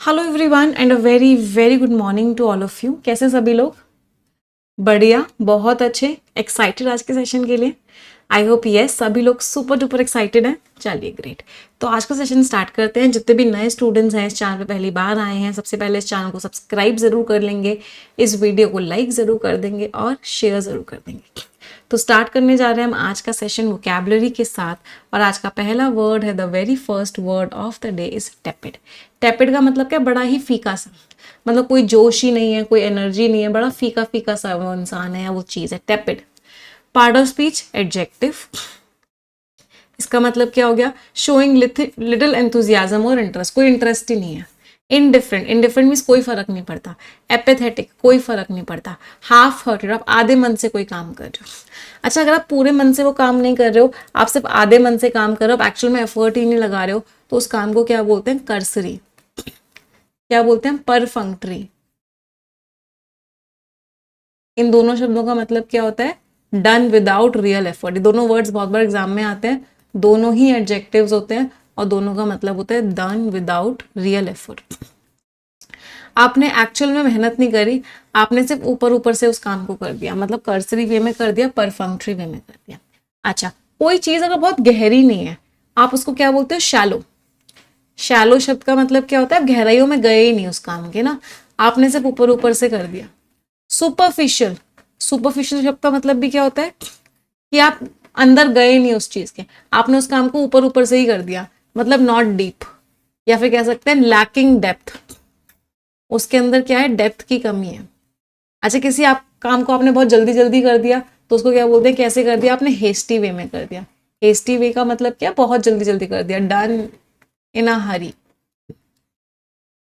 Hello everyone and a very very good morning to all of you. कैसे सभी लोग? बढ़िया, बहुत अच्छे, एक्साइटेड आज के सेशन के लिए। आई होप यस सभी लोग सुपर डुपर एक्साइटेड हैं। चलिए ग्रेट। तो आज का सेशन स्टार्ट करते हैं। जितने भी नए स्टूडेंट्स हैं, इस चैनल पे पहली बार आए हैं, सबसे पहले इस चैनल को सब्सक्राइब जरूर कर लेंगे, इस वीडियो को लाइक जरूर कर देंगे और शेयर जरूर कर देंगे। तो स्टार्ट करने जा रहे हैं हम आज का सेशन वोकैबुलरी के साथ। और आज का पहला वर्ड है, the very first word of the day is tepid. Tepid का मतलब क्या? बड़ा ही फीका सा, मतलब कोई जोश ही नहीं है, कोई एनर्जी नहीं है, बड़ा फीका फीका सा वो इंसान है या वो चीज़ है, tepid. Part of speech adjective. इसका मतलब क्या हो गया? शोइंग लिटिल एंथुजियाज्म और इंटरेस्ट, कोई इंटरेस्ट ही नहीं है। इनडिफरेंट, इनडिफरेंट मीन्स कोई फर्क नहीं पड़ता। एपेथेटिक, कोई फर्क नहीं पड़ता। हाफ हार्टेड, आप आधे मन से कोई काम कर रहे हो। अच्छा, अगर आप पूरे मन से वो काम नहीं कर रहे हो, आप सिर्फ आधे मन से काम कर रहे हो, आप एक्चुअल में एफर्ट ही नहीं लगा रहे हो, तो उस काम को क्या बोलते हैं? कर्सरी। क्या बोलते हैं? परफंक्टरी। इन दोनों शब्दों का मतलब क्या होता है? Done without real effort. ये दोनों वर्ड्स बहुत बार एग्जाम में आते हैं, दोनों ही एडजेक्टिव्स होते हैं और दोनों का मतलब होता है डन विदाउट रियल एफर्ट। आपने एक्चुअल में मेहनत नहीं करी, आपने सिर्फ ऊपर ऊपर से उस काम को कर दिया, मतलब कर्सरी वे में कर दिया, परफंक्टरी वे में कर दिया। अच्छा, कोई चीज अगर बहुत गहरी नहीं है, आप उसको क्या बोलते हो? शैलो। शैलो शब्द का मतलब क्या होता है? आप गहराइयों में गए ही नहीं उस काम के ना, आपने सिर्फ ऊपर ऊपर से कर दिया। सुपरफिशियल, सुपरफिशियल शब्द का मतलब भी क्या होता है? कि आप अंदर गए नहीं उस चीज के, आपने उस काम को ऊपर ऊपर से ही कर दिया, मतलब नॉट डीप। या फिर कह सकते हैं लैकिंग डेप्थ, उसके अंदर क्या है? डेप्थ की कमी है। अच्छा, किसी आप काम को आपने बहुत जल्दी जल्दी कर दिया, तो उसको क्या बोलते हैं? कैसे कर दिया आपने? हेस्टी वे में कर दिया। हेस्टी वे का मतलब क्या? बहुत जल्दी जल्दी कर दिया, डन इन अ हरी।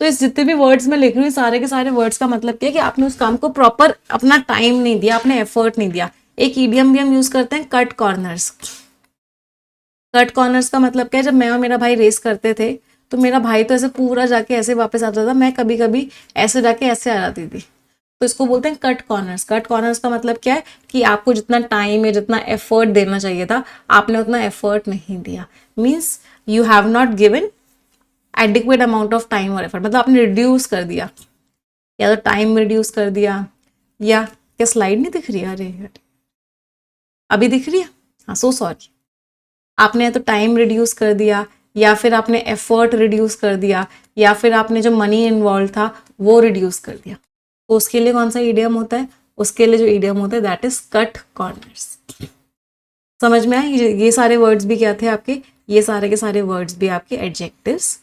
तो इस जितने भी वर्ड्स मैं लिख रही हूँ, सारे के सारे वर्ड्स का मतलब क्या है? कि आपने उस काम को प्रॉपर अपना टाइम नहीं दिया, आपने एफर्ट नहीं दिया। एक ईडियम भी हम यूज करते हैं, कट कॉर्नर्स। कट कॉर्नर्स का मतलब क्या है? जब मैं और मेरा भाई रेस करते थे, तो मेरा भाई तो ऐसे पूरा जाके ऐसे वापस आता था, मैं कभी कभी ऐसे जाके ऐसे आ जाती थी। तो इसको बोलते हैं कट कॉर्नर्स। कट कॉर्नर्स का मतलब क्या है? कि आपको जितना टाइम या जितना एफर्ट देना चाहिए था, आपने उतना एफर्ट नहीं दिया। Means you have not given adequate amount of time और एफर्ट, मतलब आपने रिड्यूस कर दिया, या तो टाइम रिड्यूस कर दिया, या क्या स्लाइड नहीं दिख रही है? अरे अभी दिख रही है? हाँ, सो सॉरी। आपने या तो टाइम रिड्यूस कर दिया, या फिर आपने एफर्ट रिड्यूस कर दिया, या फिर आपने जो मनी इन्वॉल्व था वो रिड्यूस कर दिया। तो उसके लिए कौन सा ईडियम होता है? उसके लिए जो ईडियम होता है दैट इज कट कॉर्नर्स। समझ में आए? ये सारे वर्ड्स भी क्या थे आपके? ये सारे के सारे वर्ड्स भी आपके एडजेक्टिव्स।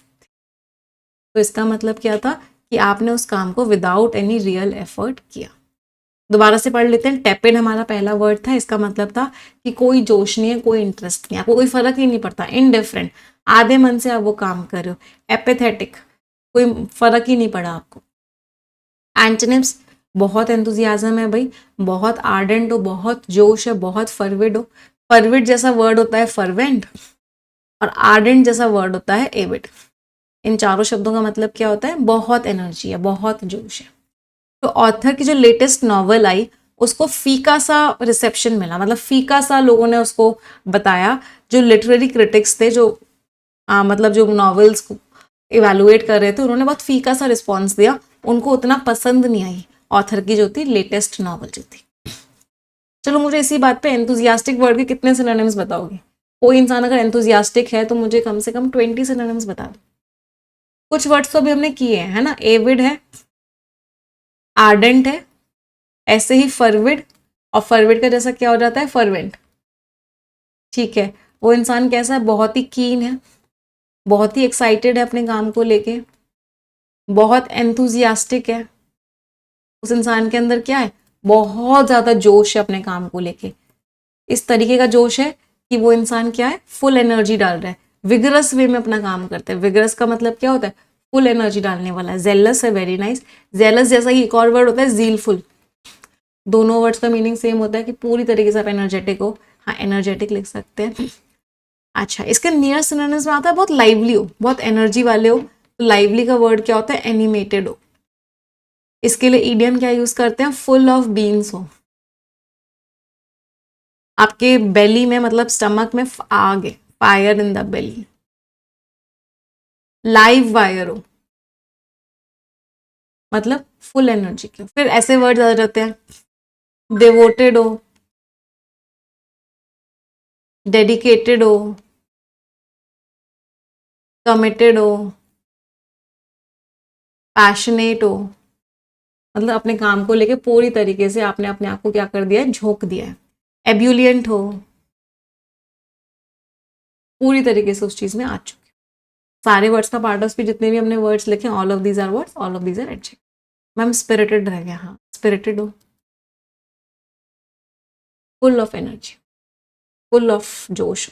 तो इसका मतलब क्या था? कि आपने उस काम को विदाउट एनी रियल एफर्ट किया। दोबारा से पढ़ लेते हैं। टेपिड हमारा पहला वर्ड था, इसका मतलब था कि कोई जोश नहीं है, कोई इंटरेस्ट नहीं है, आपको कोई फर्क ही नहीं पड़ता। इनडिफरेंट, आधे मन से आप वो काम कर रहे हो। एपेथेटिक, कोई फर्क ही नहीं पड़ा आपको। एंटोनिम्स, बहुत एंथुजियाज्म है भाई, बहुत आर्डेंट हो, बहुत जोश है, बहुत फरविड हो। फरविड जैसा वर्ड होता है फरवेंट, और आर्डेंट जैसा वर्ड होता है एविड। इन चारों शब्दों का मतलब क्या होता है? बहुत एनर्जी है, बहुत जोश है। तो ऑथर की जो लेटेस्ट नॉवल आई, उसको फीका सा रिसेप्शन मिला, मतलब फीका सा लोगों ने उसको बताया। जो लिटरेरी क्रिटिक्स थे, जो मतलब जो नॉवेल्स को इवेलुएट कर रहे थे, उन्होंने बहुत फीका सा रिस्पॉन्स दिया, उनको उतना पसंद नहीं आई ऑथर की जो थी लेटेस्ट नॉवल जो थी। चलो, मुझे इसी बात पे एंथुजियास्टिक वर्ड के कितने सिनोनिम्स बताओगे? कोई इंसान अगर एंथुजियास्टिक है तो मुझे कम से कम 20 सिनोनिम्स बता दो। कुछ वर्ड्स तो अभी हमने किए हैं, है ना? एविड है, आर्डेंट है, ऐसे ही फरविड, और फरविड का जैसा क्या हो जाता है? फरवेंट। ठीक है, वो इंसान कैसा है? बहुत ही कीन है, बहुत ही एक्साइटेड है अपने काम को लेके, बहुत एंथुजियास्टिक है। उस इंसान के अंदर क्या है? बहुत ज्यादा जोश है अपने काम को लेके। इस तरीके का जोश है कि वो इंसान क्या है? फुल एनर्जी डाल रहा है, विगरस वे में अपना काम करता है। विगरस का मतलब क्या होता है? फुल एनर्जी डालने वाला है। जेलस है, वेरी नाइस। जेलस जैसा ही एक और वर्ड होता है जीलफुल। दोनों वर्ड्स का मीनिंग सेम होता है कि पूरी तरीके से आप एनर्जेटिक हो। हाँ, एनर्जेटिक लिख सकते हैं। अच्छा, इसके नियर सिनोनिम्स में आता है बहुत लाइवली हो, बहुत एनर्जी वाले हो। तो लाइवली का वर्ड क्या होता है? एनिमेटेड हो। इसके लिए ईडियम क्या यूज करते हैं? फुल ऑफ बीन्स हो। आपके बेली में, मतलब स्टमक में आग है, fire in the belly. Live wire हो, मतलब फुल एनर्जी के। फिर ऐसे वर्ड आ जाते हैं, डिवोटेड हो, डेडिकेटेड हो, कमिटेड हो, पैशनेट हो, मतलब अपने काम को लेके पूरी तरीके से आपने अपने आप को क्या कर दिया है, झोंक दिया है। एब्यूलियंट हो, पूरी तरीके से उस चीज में आ चुके। सारे वर्ड्स का पार्ट ऑफ स्पीच जितने भी हमने वर्ड्स लिखे, all of these are words, all of these are adjective. Ma'am spirited रह गया, हाँ स्पिरिटेड हो, full of energy, full of जोश।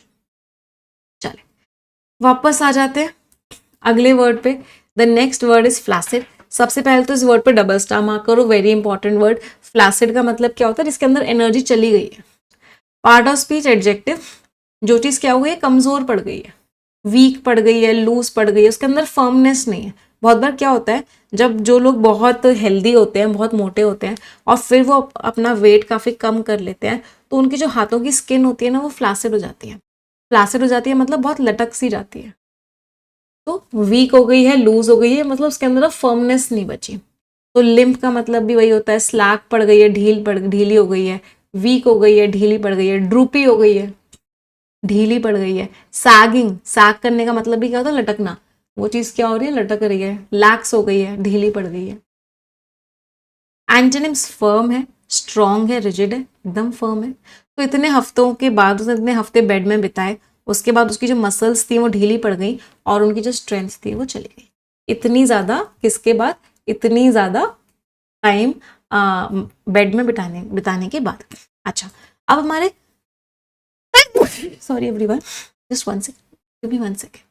चले वापस आ जाते हैं अगले वर्ड पे। The next word is flaccid. सबसे पहले तो इस वर्ड पे डबल स्टार मार्क करो, वेरी इंपॉर्टेंट वर्ड। फ्लैसिड का मतलब क्या होता है, जिसके अंदर एनर्जी चली गई है। पार्ट ऑफ स्पीच एडजेक्टिव, जो चीज क्या हो गई है, कमजोर पड़ गई है, वीक पड़ गई है, लूज पड़ गई है, उसके अंदर फर्मनेस नहीं है। बहुत बार क्या होता है, जब जो लोग बहुत हेल्दी होते हैं, बहुत मोटे होते हैं, और फिर वो अपना वेट काफी कम कर लेते हैं, तो उनकी जो हाथों की स्किन होती है ना, वो फ्लैसिड हो जाती है। फ्लैसिड हो जाती है मतलब बहुत लटक सी जाती है। तो वीक हो गई है, लूज हो गई है, मतलब उसके अंदर फर्मनेस नहीं बची। तो लिम्प का मतलब भी वही होता है, स्लैक पड़ गई है, ढीली हो गई है, वीक हो गई है, ढीली पड़ गई है, ड्रूपी हो गई है, ढीली पड़ गई है। सैगिंग, सैग करने का मतलब भी क्या होता है, लटकना। वो चीज क्या हो रही है, लटक रही है, लैक्स हो गई है, ढीली पड़ गई है। एंटोनिम्स फर्म है, स्ट्रॉन्ग है, रिजिड है, एकदम फर्म है। तो इतने हफ्तों के बाद, उसने इतने हफ्ते बेड में बिताए, उसके बाद उसकी जो मसल्स थी वो ढीली पड़ गई, और उनकी जो स्ट्रेंथ थी वो चली गई। इतनी ज्यादा किसके बाद, इतनी ज्यादा टाइम बेड में बिताने के बाद। अच्छा, अब हमारे sorry everyone, just one second, give me one second.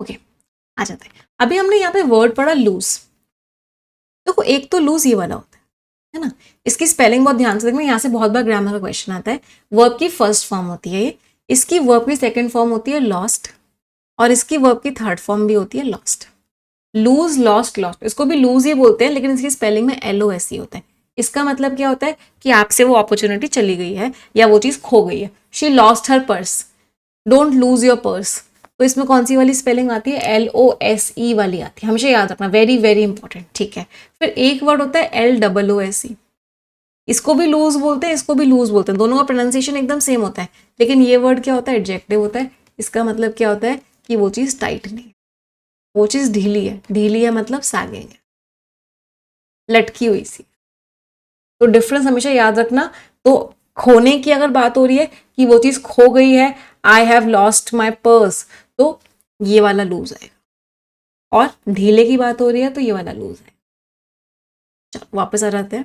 Okay, आ जाते हैं। अभी हमने यहाँ पे वर्ड पढ़ा लूज। देखो एक तो लूज ये वाला होता है ना, इसकी स्पेलिंग बहुत ध्यान से देखना, यहाँ से बहुत बार ग्रामर का क्वेश्चन आता है। वर्ब की फर्स्ट फॉर्म होती है ये, इसकी वर्ब की सेकंड फॉर्म होती है लॉस्ट, और इसकी वर्ब की थर्ड फॉर्म भी होती है लॉस्ट। लूज, लॉस्ट, लॉस्ट, इसको भी लूज ही बोलते हैं, लेकिन इसकी स्पेलिंग में LOS ही होता है। इसका मतलब क्या होता है कि आपसे वो अपॉर्चुनिटी चली गई है, या वो चीज खो गई है। She lost her purse, don't lose your purse. तो इसमें कौन सी वाली स्पेलिंग आती है, LOSE वाली आती है, हमेशा याद रखना, वेरी वेरी इंपॉर्टेंट, ठीक है। फिर एक वर्ड होता है LOOSE, इसको भी लूज बोलते हैं, इसको भी लूज बोलते हैं, दोनों का प्रोनाउंसिएशन एकदम सेम होता है। लेकिन ये वर्ड क्या होता है, एडजेक्टिव होता है। इसका मतलब क्या होता है कि वो चीज टाइट नहीं, वो चीज ढीली है। ढीली है मतलब सैगिंग है, लटकी हुई सी। तो डिफरेंस हमेशा याद रखना। तो खोने की अगर बात हो रही है कि वो चीज खो गई है, I have lost my purse, तो ये वाला लूज है। और ढीले की बात हो रही है तो ये वाला लूज है। चलो वापस आ जाते हैं,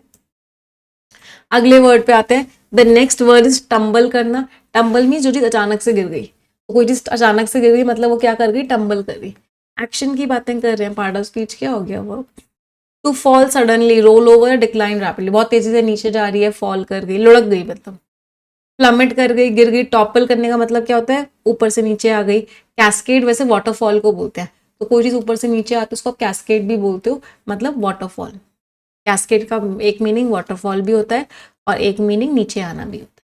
अगले वर्ड पे आते हैं। The next word is tumble करना। टम्बल मीन्स जो चीज अचानक से गिर गई, तो कोई चीज अचानक से गिर गई मतलब वो क्या कर गई, टम्बल कर गई। एक्शन की बातें कर रहे हैं, पार्ट ऑफ स्पीच क्या हो गया वो, to fall suddenly, roll over, decline rapidly, बहुत तेजी से नीचे जा रही है, फॉल कर गई, लुढ़क गई, मतलब प्लमेट कर गई, गिर गई। टॉपल करने का मतलब क्या होता है, ऊपर से नीचे आ गई। कैस्केड वैसे वाटरफॉल को बोलते हैं, तो कोई चीज ऊपर से नीचे आती है उसको आप कैस्केड भी बोलते हो, मतलब वाटरफॉल। कैस्केड का एक मीनिंग वाटरफॉल भी होता है, और एक मीनिंग नीचे आना भी होता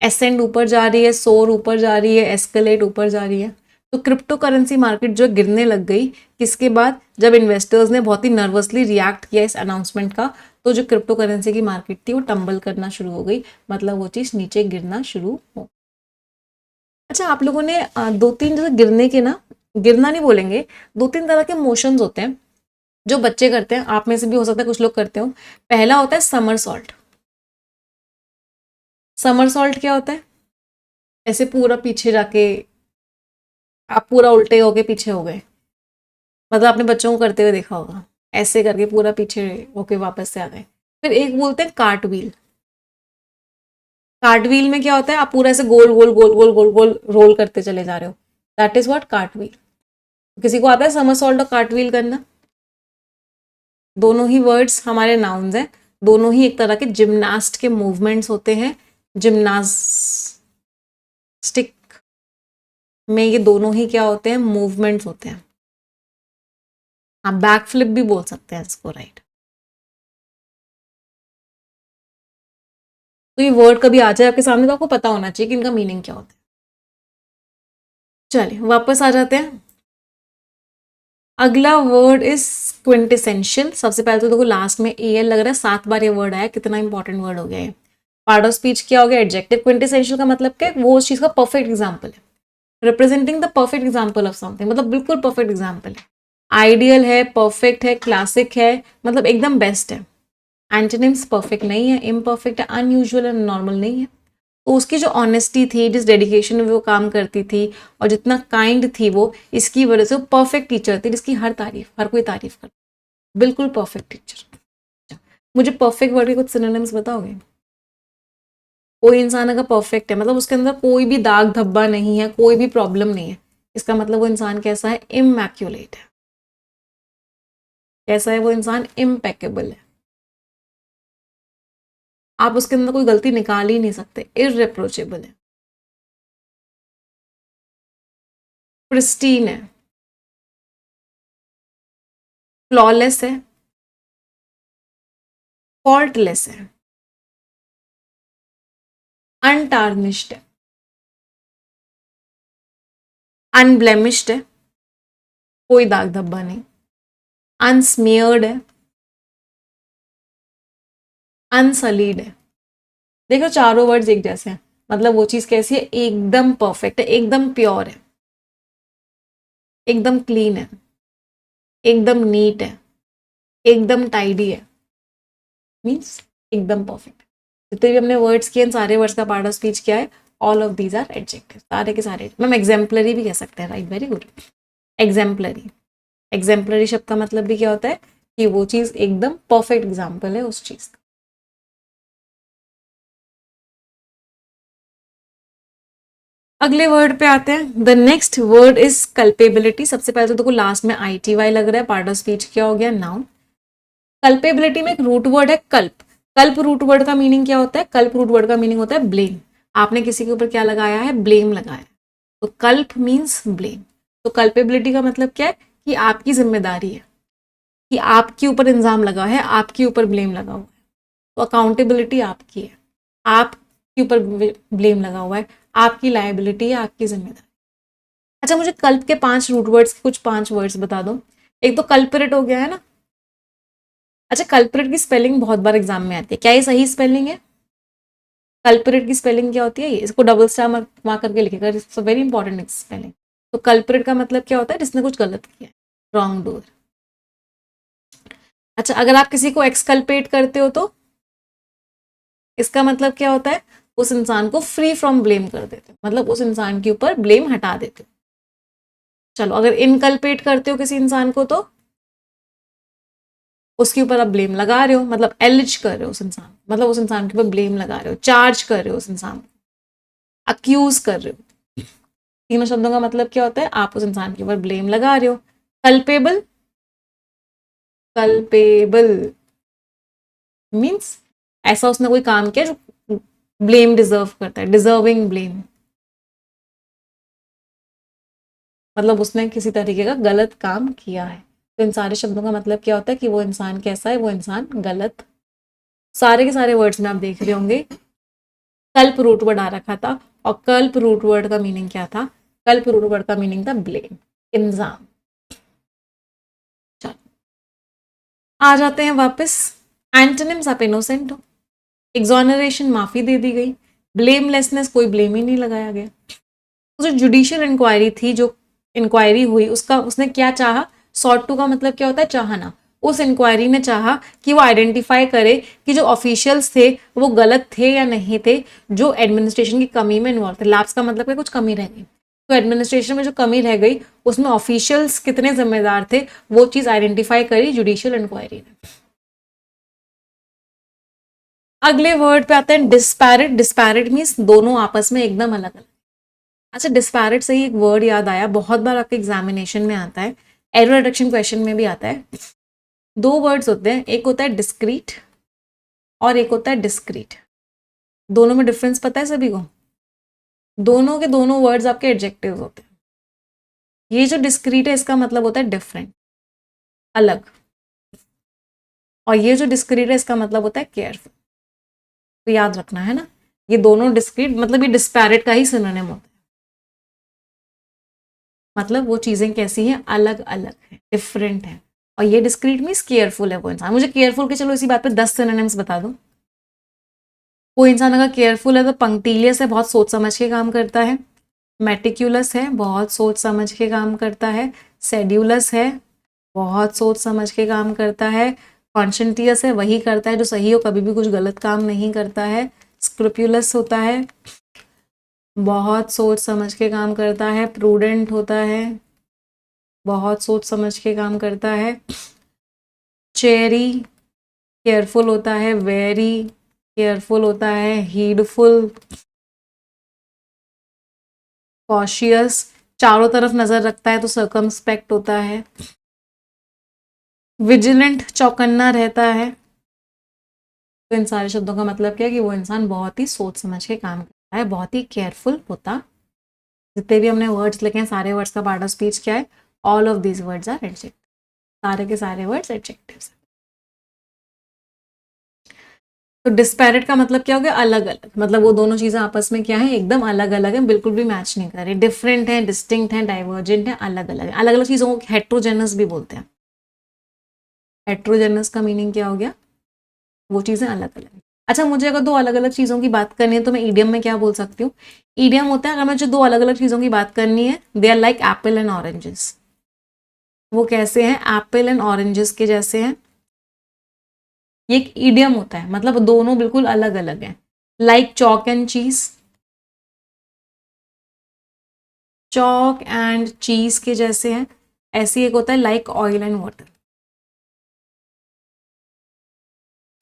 है। एसेंड ऊपर जा रही है, सोर ऊपर जा रही है, एस्केलेट ऊपर जा रही है। तो क्रिप्टो करेंसी मार्केट जो गिरने लग गई, किसके बाद, जब इन्वेस्टर्स ने बहुत ही नर्वसली रिएक्ट किया इस अनाउंसमेंट का, तो जो क्रिप्टो करेंसी की मार्केट थी वो टंबल करना शुरू हो गई, मतलब वो चीज नीचे गिरना शुरू हो। अच्छा, आप लोगों ने दो तीन जैसे गिरने के ना, गिरना नहीं बोलेंगे, दो तीन तरह के मोशंस होते हैं जो बच्चे करते हैं, आप में से भी हो सकता है कुछ लोग करते हो। पहला होता है समर सॉल्ट। समर सॉल्ट क्या होता है, ऐसे पूरा पीछे जाके आप पूरा उल्टे होके पीछे हो गए, मतलब आपने बच्चों को करते हुए देखा होगा, ऐसे करके पूरा पीछे होके वापस से आ गए। फिर एक बोलते हैं कार्ट व्हील। कार्ट व्हील में क्या होता है, आप पूरा ऐसे गोल गोल गोल गोल गोल गोल रोल करते चले जा रहे हो, that is what cart wheel. किसी को आता है समरसॉल्ट और कार्ट व्हील करना, दोनों ही वर्ड्स हमारे नाउन्स हैं, दोनों ही एक तरह के जिम्नास्ट के मूवमेंट्स होते हैं। जिम्नास्टिक में ये दोनों ही क्या होते हैं, मूवमेंट्स होते हैं। आप बैक फ्लिप भी बोल सकते हैं इसको, राइट। तो ये वर्ड कभी आ जाए आपके सामने तो आपको पता होना चाहिए कि इनका मीनिंग क्या होता है। चलिए वापस आ जाते हैं। अगला वर्ड इज क्विंटेसेंशियल। सबसे पहले तो देखो लास्ट में एल लग रहा है, 7 बार ये वर्ड आया, कितना इंपॉर्टेंट वर्ड हो गया है। पार्ट ऑफ स्पीच क्या हो गया, एडजेक्टिव। क्विंटेसेंशियल का मतलब क्या, वो उस चीज का परफेक्ट एग्जाम्पल है, representing the perfect example of something, मतलब बिल्कुल परफेक्ट एग्जाम्पल है, आइडियल है, परफेक्ट है, क्लासिक है, मतलब एकदम बेस्ट है। एंटोनिम्स परफेक्ट नहीं है, इम्परफेक्ट है, अनयूजुअल है, नॉर्मल नहीं है। तो उसकी जो ऑनेस्टी थी, जिस डेडिकेशन में वो काम करती थी और जितना काइंड थी वो, इसकी वजह से वो परफेक्ट टीचर थी जिसकी हर कोई तारीफ करता, बिल्कुल परफेक्ट टीचर। मुझे परफेक्ट वर्ड के कुछ सिनोनिम्स बताओगे? कोई इंसान अगर परफेक्ट है मतलब उसके अंदर कोई भी दाग धब्बा नहीं है, कोई भी प्रॉब्लम नहीं है, इसका मतलब वो इंसान कैसा है, इमैक्युलेट है। कैसा है वो इंसान, इम्पेकेबल है। आप उसके अंदर कोई गलती निकाल ही नहीं सकते, इररिप्रोचेबल है, प्रिस्टीन है, फ्लॉलेस है, फॉल्टलेस है, अनटार्निश्ड है, अनब्लेमिश्ड है, कोई दाग धब्बा नहीं, अनस्मियर्ड है, अनसलीड है। देखो चारों वर्ड्स एक जैसे हैं, मतलब वो चीज कैसी है, एकदम परफेक्ट है, एकदम प्योर है, एकदम क्लीन है, एकदम नीट है, एकदम टाइडी है, मीन्स एकदम परफेक्ट। जितने भी हमने वर्ड्स किए इन सारे वर्ड्स का पार्ट ऑफ स्पीच क्या है, all of these are adjective, सारे के सारे। मैम एग्जाम्पलरी भी कह सकते हैं, right, very good. Exemplary, exemplary शब्द का मतलब भी क्या होता है कि वो चीज एकदम परफेक्ट एग्जाम्पल है उस चीज का। अगले वर्ड पे आते हैं। The next word is culpability. सबसे पहले तो देखो लास्ट में ITY लग रहा है, पार्ट ऑफ स्पीच क्या हो गया, नाउन। कल्पेबिलिटी में एक रूट वर्ड है कल्प। कल्प रूट वर्ड का मीनिंग क्या होता है, कल्प रूट वर्ड का मीनिंग होता है ब्लेम। आपने किसी के ऊपर क्या लगाया है, ब्लेम लगाया, तो कल्प मीन्स ब्लेम। तो कल्पेबिलिटी का मतलब क्या है कि आपकी जिम्मेदारी है, कि आपके ऊपर इल्जाम लगा है, आपके ऊपर ब्लेम लगा हुआ है, तो अकाउंटेबिलिटी आपकी है, आपके ऊपर ब्लेम लगा हुआ है, आपकी लायबिलिटी है, आपकी जिम्मेदारी। अच्छा मुझे कल्प के 5 रूट वर्ड्स, कुछ 5 वर्ड्स बता दो। एक तो कल्परेट हो गया है ना। अच्छा कल्परेट की स्पेलिंग बहुत बार एग्जाम में आती है, क्या ये सही स्पेलिंग है? कल्परेट की स्पेलिंग क्या होती है, ये इसको डबल स्टार मार्क करके लिखेगा, it's a very important spelling. तो कल्परेट का मतलब क्या होता है, जिसने कुछ गलत किया है, रॉन्ग डूअर। अच्छा अगर आप किसी को एक्सकल्पेट करते हो तो इसका मतलब क्या होता है, उस इंसान को फ्री फ्रॉम ब्लेम कर देते हो, मतलब उस इंसान के ऊपर ब्लेम हटा देते हो। चलो अगर इनकल्पेट करते हो किसी इंसान को तो उसके ऊपर आप ब्लेम लगा रहे हो, मतलब एलिज कर रहे हो उस इंसान, मतलब उस इंसान के ऊपर ब्लेम लगा रहे हो, चार्ज कर रहे हो उस इंसान को, अक्यूज कर रहे हो। तीनों शब्दों का मतलब क्या होता है, आप उस इंसान के ऊपर ब्लेम लगा रहे हो। कल्पेबल, कल्पेबल मीन्स ऐसा उसने कोई काम किया जो ब्लेम डिजर्व करता है, डिजर्विंग ब्लेम, मतलब उसने किसी तरीके का गलत काम किया है। तो इन सारे शब्दों का मतलब क्या होता है कि वो इंसान कैसा है, वो इंसान गलत। सारे के सारे वर्ड्स में आप देख रहे होंगे कल्प रूट वर्ड आ रखा था, और कल्प रूट वर्ड का मीनिंग क्या था, कल्प रूट वर्ड का मीनिंग था ब्लेम, इल्जाम। चलो आ जाते हैं वापस। एंटोनिम्स, आप इनोसेंट हो, एग्जॉनरेशन माफी दे दी गई, ब्लेमलेसनेस कोई ब्लेम ही नहीं लगाया गया। जो जुडिशियल इंक्वायरी थी, जो इंक्वायरी हुई, उसका उसने क्या चाहा, सॉर्ट टू का मतलब क्या होता है, चाहना। उस इंक्वायरी ने चाहा कि वो आइडेंटिफाई करे कि जो ऑफिशियल्स थे वो गलत थे या नहीं थे, जो एडमिनिस्ट्रेशन की कमी में इन्वॉल्व थे। लैप्स का मतलब है कुछ कमी रह गई, तो एडमिनिस्ट्रेशन में जो कमी रह गई उसमें ऑफिशियल्स कितने जिम्मेदार थे, वो चीज आइडेंटिफाई करी जुडिशियल इंक्वायरी ने। अगले वर्ड पे आते हैं डिस्पैरिट। डिस्पैरिट मीन्स दोनों आपस में एकदम अलग अलग। अच्छा डिस्पैरिट से ही एक वर्ड याद आया, बहुत बार आपके एग्जामिनेशन में आता है, एरर रिडक्शन क्वेश्चन में भी आता है। 2 वर्ड्स होते हैं, एक होता है डिस्क्रीट और एक होता है डिस्क्रीट। दोनों में डिफरेंस पता है सभी को? दोनों के दोनों वर्ड्स आपके एडजेक्टिव्स होते हैं। ये जो डिस्क्रीट है इसका मतलब होता है डिफरेंट, अलग, और ये जो डिस्क्रीट है इसका मतलब होता है केयरफुल। तो याद रखना है ना, ये दोनों डिस्क्रीट मतलब ये डिस्पैरेट का ही सिनोनिम होता है, मतलब वो चीजें कैसी हैं, अलग अलग है, डिफरेंट है। और ये डिस्क्रीट मीन्स केयरफुल है वो इंसान। मुझे केयरफुल के चलो इसी बात पे 10 सिनोनिम्स बता दो। कोई इंसान अगर केयरफुल है तो पंक्टिलियस है, बहुत सोच समझ के काम करता है। मेटिक्यूलस है, बहुत सोच समझ के काम करता है। सेड्यूलस है, बहुत सोच समझ के काम करता है। कॉन्शेंटियस है, वही करता है जो सही हो, कभी भी कुछ गलत काम नहीं करता है। स्क्रूपुलस होता है, बहुत सोच समझ के काम करता है। प्रूडेंट होता है, बहुत सोच समझ के काम करता है। चेरी, केयरफुल होता है। वेरी, केयरफुल होता है। हीडफुल, कॉशियस, चारों तरफ नजर रखता है तो सर्कमस्पेक्ट होता है। विजिलेंट, चौकन्ना रहता है। तो इन सारे शब्दों का मतलब क्या है कि वो इंसान बहुत ही सोच समझ के काम करता है, बहुत ही केयरफुल होता। जितने भी हमने वर्ड्स लिखे हैं सारे वर्ड्स का पार्ट ऑफ स्पीच क्या है, all of these words are adjective, सारे के सारे वर्ड्स एडजेक्टिव्स। तो डिस्पैरेट का मतलब क्या हो गया, अलग अलग, मतलब वो दोनों चीजें आपस में क्या है, एकदम अलग अलग है, बिल्कुल भी मैच नहीं कर रही। डिफरेंट है, डिस्टिंक्ट है, डाइवर्जेंट है, अलग अलग है। अलग अलग चीजों को हेट्रोजेनस भी बोलते हैं। हेट्रोजेनस का मीनिंग क्या हो गया, वो चीजें अलग अलग। अच्छा, मुझे अगर दो अलग अलग चीजों की बात करनी है तो मैं ईडियम में क्या बोल सकती हूँ। ईडियम होता है अगर मुझे दो अलग अलग चीजों की बात करनी है, they are like apple and oranges. वो कैसे हैं, एप्पल एंड ऑरेंजेस के जैसे हैं। ये एक ईडियम होता है, मतलब दोनों बिल्कुल अलग अलग हैं। लाइक चॉक एंड चीज, चॉक एंड चीज के जैसे हैं। ऐसी एक होता है लाइक ऑयल एंड वाटर।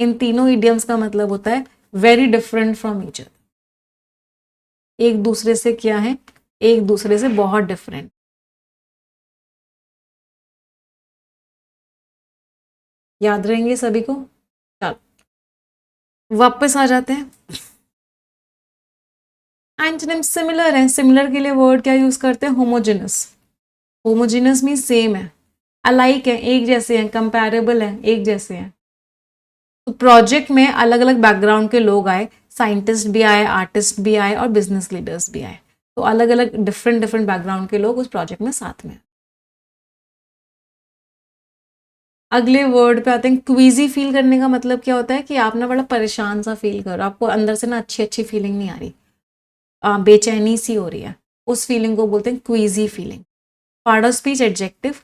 इन तीनों ईडियम्स का मतलब होता है very different from each other, एक दूसरे से क्या है, एक दूसरे से बहुत डिफरेंट। याद रहेंगे सभी को। चलो वापस आ जाते हैं। एंटोनिम सिमिलर है, सिमिलर के लिए वर्ड क्या यूज करते हैं, होमोजेनस। होमोजेनस मीन सेम है, अलाइक है, एक जैसे हैं, कंपैरेबल है, एक जैसे हैं। तो प्रोजेक्ट में अलग अलग बैकग्राउंड के लोग आए, साइंटिस्ट भी आए, आर्टिस्ट भी आए और बिजनेस लीडर्स भी आए। तो अलग अलग डिफरेंट डिफरेंट बैकग्राउंड के लोग उस प्रोजेक्ट में साथ में। अगले वर्ड पे आते हैं, क्वीजी फील करने का मतलब क्या होता है कि आप ना बड़ा परेशान सा फील कर रहे हो, आपको अंदर से ना अच्छी अच्छी फीलिंग नहीं आ रही, बेचैनी सी हो रही है, उस फीलिंग को बोलते हैं queasy feeling. Part of speech adjective,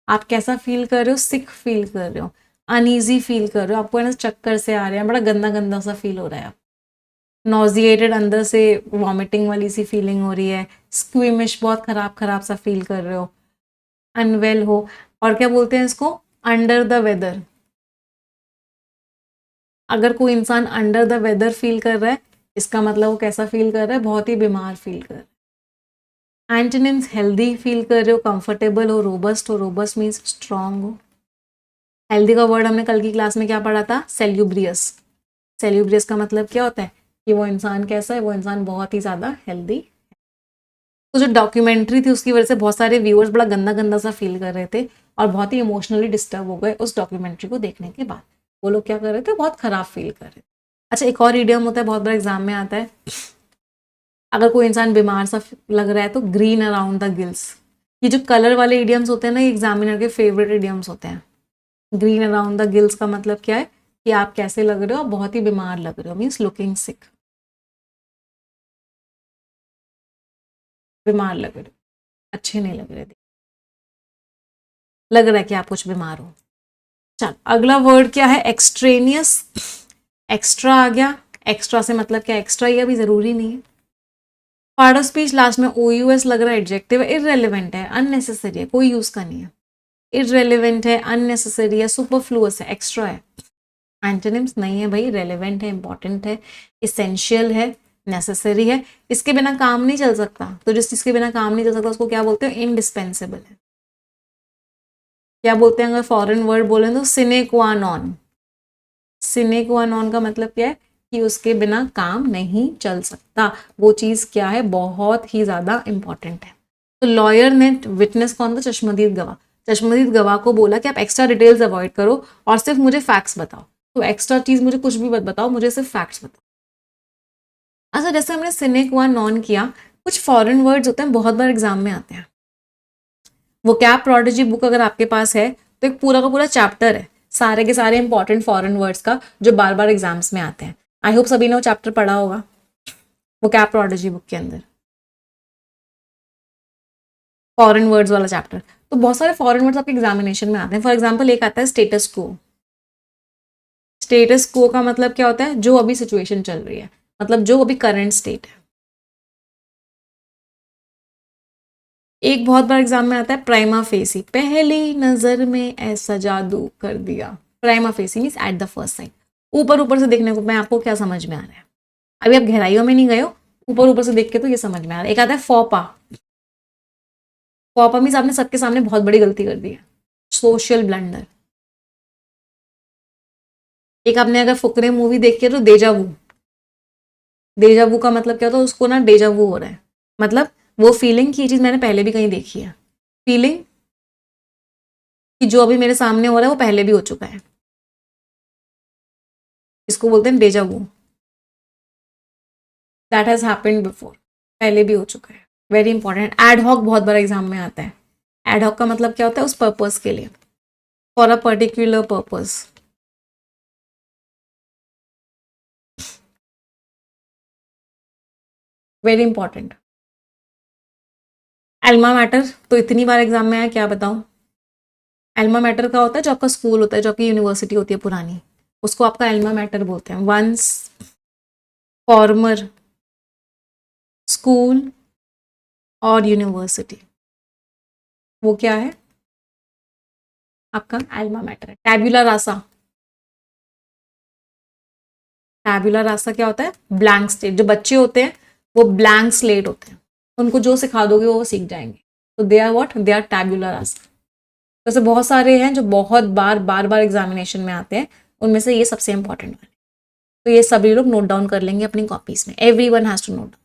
आप कैसा फील कर रहे हो, सिक फील कर रहे हो, अनईजी फील कर रहे हो, आपको है ना चक्कर से आ रहे हैं, बड़ा गंदा गंदा सा फील हो रहा है, नॉजिएटेड, अंदर से वॉमिटिंग वाली सी फीलिंग हो रही है, स्क्विमिश, बहुत खराब खराब सा फील कर रहे हो, अनवेल हो। और क्या बोलते हैं इसको, अंडर द वेदर। अगर कोई इंसान अंडर द वेदर फील कर रहा है, इसका मतलब वो कैसा फील कर रहा है, बहुत ही बीमार फील कर रहा है। एंटोनिम्स, हेल्दी फील कर रहे हो, कंफर्टेबल हो, रोबस्ट मीन्स स्ट्रांग हो। हेल्दी का वर्ड हमने कल की क्लास में क्या पढ़ा था, सेल्यूब्रियस। सेल्यूब्रियस का मतलब क्या होता है कि वो इंसान कैसा है, वो इंसान बहुत ही ज्यादा हेल्दी। तो जो डॉक्यूमेंट्री थी उसकी वजह से बहुत सारे व्यूअर्स बड़ा गंदा गंदा सा फील कर रहे थे और बहुत ही इमोशनली डिस्टर्ब हो गए उस डॉक्यूमेंट्री को देखने के बाद। वो लोग क्या कर रहे थे, बहुत खराब फील कर रहे थे। अच्छा, एक और इडियम होता है, बहुत बार एग्जाम में आता है, अगर कोई इंसान बीमार सा लग रहा है तो ग्रीन अराउंड द गिल्स। ये जो कलर वाले इडियम्स होते हैं ना, ये एग्जामिनर के फेवरेट इडियम्स होते हैं। ग्रीन अराउंड द गिल्स का मतलब क्या है कि आप कैसे लग रहे हो, आप बहुत ही बीमार लग रहे हो, मीन्स लुकिंग सिक, बीमार लग रहे हो, अच्छे नहीं लग रहे थे, लग रहा है कि आप कुछ बीमार हो। चल अगला वर्ड क्या है, एक्सट्रेनियस। एक्स्ट्रा आ गया, एक्स्ट्रा से मतलब क्या, एक्स्ट्रा ये अभी जरूरी नहीं है। पार्ट ऑफ स्पीच लास्ट में ओ यू एस लग रहा है, एडजेक्टिव है, इररेलेवेंट है, अननेसेसरी है, कोई यूज का नहीं है, इररेलेवेंट है, अननेसेसरी है, सुपरफ्लुअस है, एक्स्ट्रा है। एंटोनिम्स नहीं है भाई, रेलेवेंट है, इंपॉर्टेंट है, इसेंशियल है, नेसेसरी है, इसके बिना काम नहीं चल सकता। तो जिस चीज के बिना काम नहीं चल सकता उसको क्या बोलते हैं, इंडिस्पेंसिबल है। क्या बोलते हैं, अगर फॉरेन वर्ड बोले तो सिने क्वा नॉन। सिने क्वा नॉन का मतलब क्या है कि उसके बिना काम नहीं चल सकता, वो चीज क्या है, बहुत ही ज्यादा इंपॉर्टेंट है। तो लॉयर ने, विटनेस कौन था, चश्मदीद गवाह, चश्मदीद गवाह को बोला कि आप एक्स्ट्रा डिटेल्स अवॉइड करो और सिर्फ मुझे फैक्ट्स बताओ। तो एक्स्ट्रा चीज मुझे कुछ भी मत बताओ, मुझे सिर्फ फैक्ट्स बताओ। अच्छा, जैसे हमने सिने क्वा नॉन किया, कुछ फॉरेन वर्ड्स होते हैं, बहुत बार एग्जाम में आते हैं। वो कैप प्रोडिजी बुक अगर आपके पास है तो एक पूरा का पूरा चैप्टर है सारे के सारे इंपॉर्टेंट फॉरेन वर्ड्स का, जो बार बार एग्जाम्स में आते हैं। आई होप सभी ने वो चैप्टर पढ़ा होगा वो कैप प्रोडिजी बुक के अंदर, फॉरेन वर्ड्स वाला चैप्टर। तो बहुत सारे फॉरेन वर्ड्स आपके एग्जामिनेशन में आते हैं। फॉर एग्जाम्पल एक आता है स्टेटस को। स्टेटस को का मतलब क्या होता है? जो अभी सिचुएशन चल रही है, मतलब जो अभी करंट स्टेट है। एक बहुत बार एग्जाम में आता है प्राइमा फेसी, पहली नजर में ऐसा जादू कर दिया। Prima facie means at the first sight. ऊपर ऊपर से देखने को मैं आपको क्या समझ में आ रहा है, अभी आप गहराइयों में नहीं गए हो, ऊपर ऊपर से देख के तो ये समझ में आ रहा है। एक आता है फॉपा। फॉपा मीन्स आपने सबके सामने बहुत बड़ी गलती कर दी है, सोशल ब्लंडर। एक आपने अगर फुकरे मूवी देखी है तो डेजावू। डेजावू का मतलब क्या होता है? उसको ना डेजावू हो रहा है, मतलब वो फीलिंग की ये चीज मैंने पहले भी कहीं देखी है, फीलिंग कि जो अभी मेरे सामने हो रहा है वो पहले भी हो चुका है। इसको बोलते हैं deja vu, that has happened before, पहले भी हो चुका है। Very important. एडहॉक बहुत बड़ा एग्जाम में आता है। एडहॉक का मतलब क्या होता है? उस पर्पस के लिए, for a particular purpose. Very important. Elma matter तो इतनी बार एग्जाम में आया, क्या बताऊं। एल्मा मैटर का होता है जो आपका स्कूल होता है, जो आपकी यूनिवर्सिटी होती है पुरानी, उसको आपका एल्मा मैटर बोलते हैं। वंस फॉर्मर स्कूल और यूनिवर्सिटी, वो क्या है? आपका एल्मा मैटर है। टैबुला रासा। टैबुला रासा क्या होता है? Blank slate. जो बच्चे होते हैं वो ब्लैंक स्लेट होते हैं, उनको जो सिखा दोगे वो सीख जाएंगे। तो they are what? They are tabula rasa. वैसे बहुत सारे हैं जो बहुत बार बार बार एग्जामिनेशन में आते हैं, उनमें से ये सबसे इंपॉर्टेंट है। तो ये सभी लोग नोट डाउन कर लेंगे अपनी कॉपीज में। Every one has to note.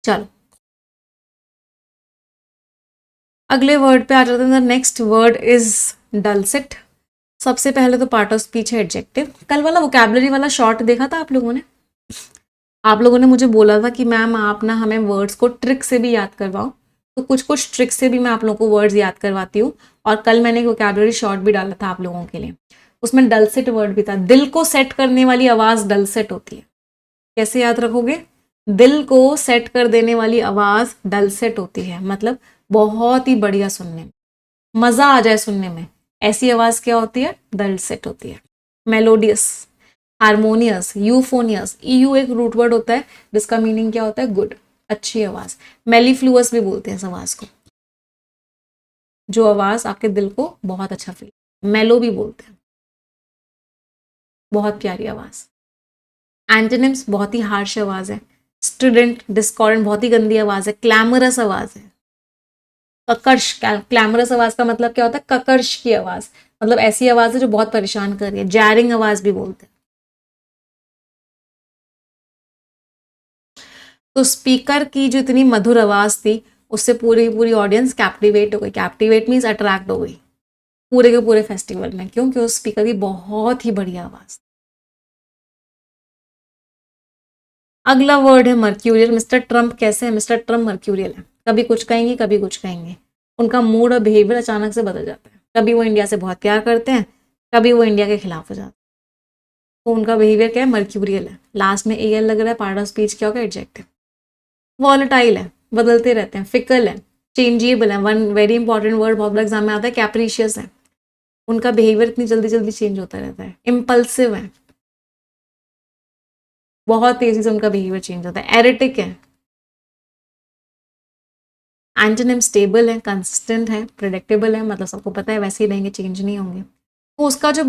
चलो अगले वर्ड पे आ जाते हैं। Next word is dulcet. सबसे पहले तो पार्ट ऑफ स्पीच है एडजेक्टिव। कल वाला वोकैबुलरी वाला शॉर्ट देखा था आप लोगों ने? आप लोगों ने मुझे बोला था कि मैम आप ना हमें वर्ड्स को ट्रिक से भी याद करवाओ, तो कुछ कुछ ट्रिक से भी मैं आप लोगों को वर्ड्स याद करवाती हूँ। और कल मैंने एक वोकैबुलरी शॉर्ट भी डाला था आप लोगों के लिए, उसमें डलसेट वर्ड भी था। दिल को सेट करने वाली आवाज डलसेट होती है। कैसे याद रखोगे? दिल को सेट कर देने वाली आवाज डलसेट होती है, मतलब बहुत ही बढ़िया सुनने में, मजा आ जाए सुनने में, ऐसी आवाज क्या होती है? डलसेट होती है। Melodious, harmonious, यूफोनियस। ईयू एक रूट वर्ड होता है जिसका मीनिंग क्या होता है? गुड, अच्छी आवाज। मेलीफ्लुअस भी बोलते हैं इस आवाज को, जो आवाज आपके दिल को बहुत अच्छा फील। मेलो भी बोलते हैं, बहुत प्यारी आवाज। एंटोनिम्स, बहुत ही हार्श आवाज है। स्टूडेंट, डिस्कॉर्डेंट, बहुत ही गंदी आवाज है। क्लैमरस आवाज है। ककर्ष, क्लैमरस आवाज का मतलब क्या होता है? ककर्ष की आवाज, मतलब ऐसी आवाज है जो बहुत परेशान कर रही है। जैरिंग आवाज भी बोलते हैं। तो स्पीकर की जो इतनी मधुर आवाज थी, उससे पूरी पूरी ऑडियंस कैप्टिवेट हो गई। कैप्टिवेट मीन्स अट्रैक्ट हो गई पूरे के पूरे फेस्टिवल में, क्योंकि उस स्पीकर की बहुत ही बढ़िया आवाज। अगला वर्ड है मर्क्यूरियल। मिस्टर ट्रम्प कैसे है? मिस्टर ट्रम्प मर्क्यूरियल है, कभी कुछ कहेंगे कभी कुछ कहेंगे। उनका मूड और बिहेवियर अचानक से बदल जाता है। कभी वो इंडिया से बहुत प्यार करते हैं, कभी वो इंडिया के खिलाफ हो जाते हैं। तो उनका बिहेवियर क्या है? मर्क्यूरियल है। लास्ट में एल लग रहा है, पार्ट ऑफ स्पीच क्या होगा? एडजेक्टिव। वॉलेटाइल है, बदलते रहते हैं, फिकल है, चेंजेबल है। वन वेरी इंपॉर्टेंट वर्ड बहुत बड़ा एग्जाम में आता है, कैप्रिशियस है। उनका बिहेवियर इतनी जल्दी जल्दी चेंज होता रहता है। इम्पल्सिव है, बहुत तेजी से उनका बिहेवियर चेंज होता है। एरेटिक है। एंटोनिम स्टेबल है, कंसिस्टेंट है, प्रिडिक्टेबल है, मतलब सबको पता है वैसे ही रहेंगे, चेंज नहीं होंगे। तो उसका जो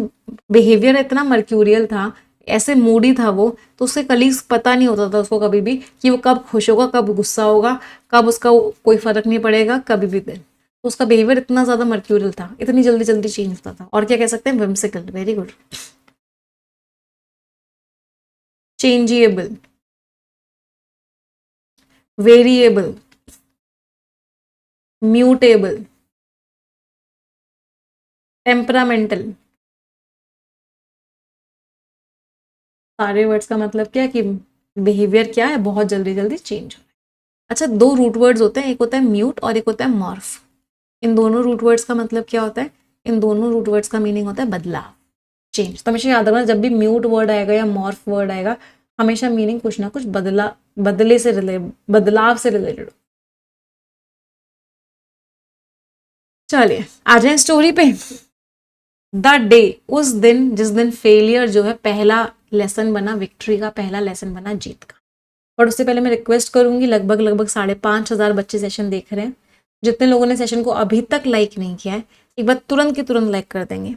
बिहेवियर इतना मर्क्यूरियल था, ऐसे मूडी था वो, तो उसके कलीग्स पता नहीं होता था उसको कभी भी कि वो कब खुश होगा, कब गुस्सा होगा, कब उसका कोई फर्क नहीं पड़ेगा, कभी भी दिन। तो उसका बिहेवियर इतना ज्यादा मर्क्यूरियल था, इतनी जल्दी जल्दी चेंज होता था। और क्या कह सकते हैं? Whimsical. Very good. Changeable, variable, mutable, temperamental, सारे वर्ड्स का मतलब क्या है कि बिहेवियर क्या है, बहुत जल्दी जल्दी चेंज हो रहा है। अच्छा, दो रूट वर्ड्स होते हैं, एक होता है म्यूट और एक होता है मॉर्फ। इन दोनों रूट वर्ड्स का मतलब क्या होता है? इन दोनों रूट वर्ड्स का मीनिंग होता है बदलाव, चेंज। तो हमेशा याद रखना, जब भी म्यूट वर्ड आएगा या मॉर्फ वर्ड आएगा, हमेशा मीनिंग कुछ ना कुछ बदले से रिलेटेड, बदलाव से रिलेटेड। चलिए आ जाए स्टोरी पे। द डे, उस दिन जिस दिन फेलियर जो है पहला लेसन बना, विक्ट्री का पहला लेसन बना, जीत का। और उससे पहले मैं रिक्वेस्ट करूंगी, लगभग 5,500 बच्चे सेशन देख रहे हैं, जितने लोगों ने सेशन को अभी तक लाइक नहीं किया है, एक बार तुरंत के तुरंत लाइक कर देंगे।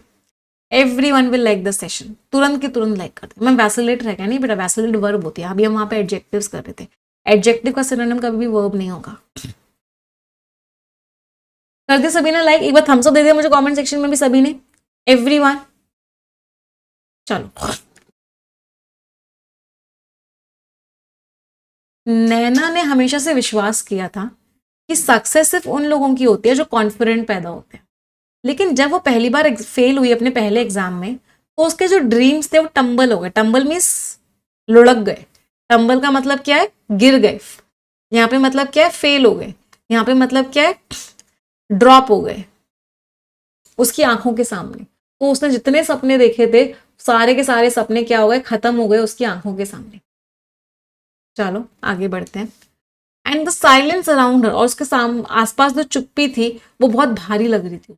Everyone will like the session, तुरंत के तुरंत लाइक कर देंगे। मैं वैसिलेट रहेगा नहीं बेटा, वैसिलेट वर्ब होती है, अभी हम वहां पे एडजेक्टिव्स कर रहे थे, एडजेक्टिव का सिनोनिम कभी भी वर्ब नहीं होगा। कर दे सभी ने लाइक, एक बार थम्स अप दे दिया मुझे कमेंट सेक्शन में भी सभी ने, एवरीवन। चलो, नैना ने हमेशा से विश्वास किया था कि सक्सेस सिर्फ उन लोगों की होती है जो कॉन्फिडेंट पैदा होते हैं, लेकिन जब वो पहली बार फेल हुई अपने पहले एग्जाम में, तो उसके जो ड्रीम्स थे वो टंबल हो गए। टंबल मीन्स लुढ़क गए। टंबल का मतलब क्या है? गिर गए। यहाँ पे मतलब क्या है? फेल हो गए। यहाँ पे मतलब क्या है? ड्रॉप हो गए उसकी आंखों के सामने। तो उसने जितने सपने देखे थे, सारे के सारे सपने क्या हो गए? खत्म हो गए उसकी आंखों के सामने। चलो आगे बढ़ते हैं। एंड द साइलेंस अराउंड हर, और उसके आसपास जो चुप्पी थी वो बहुत भारी लग रही थी।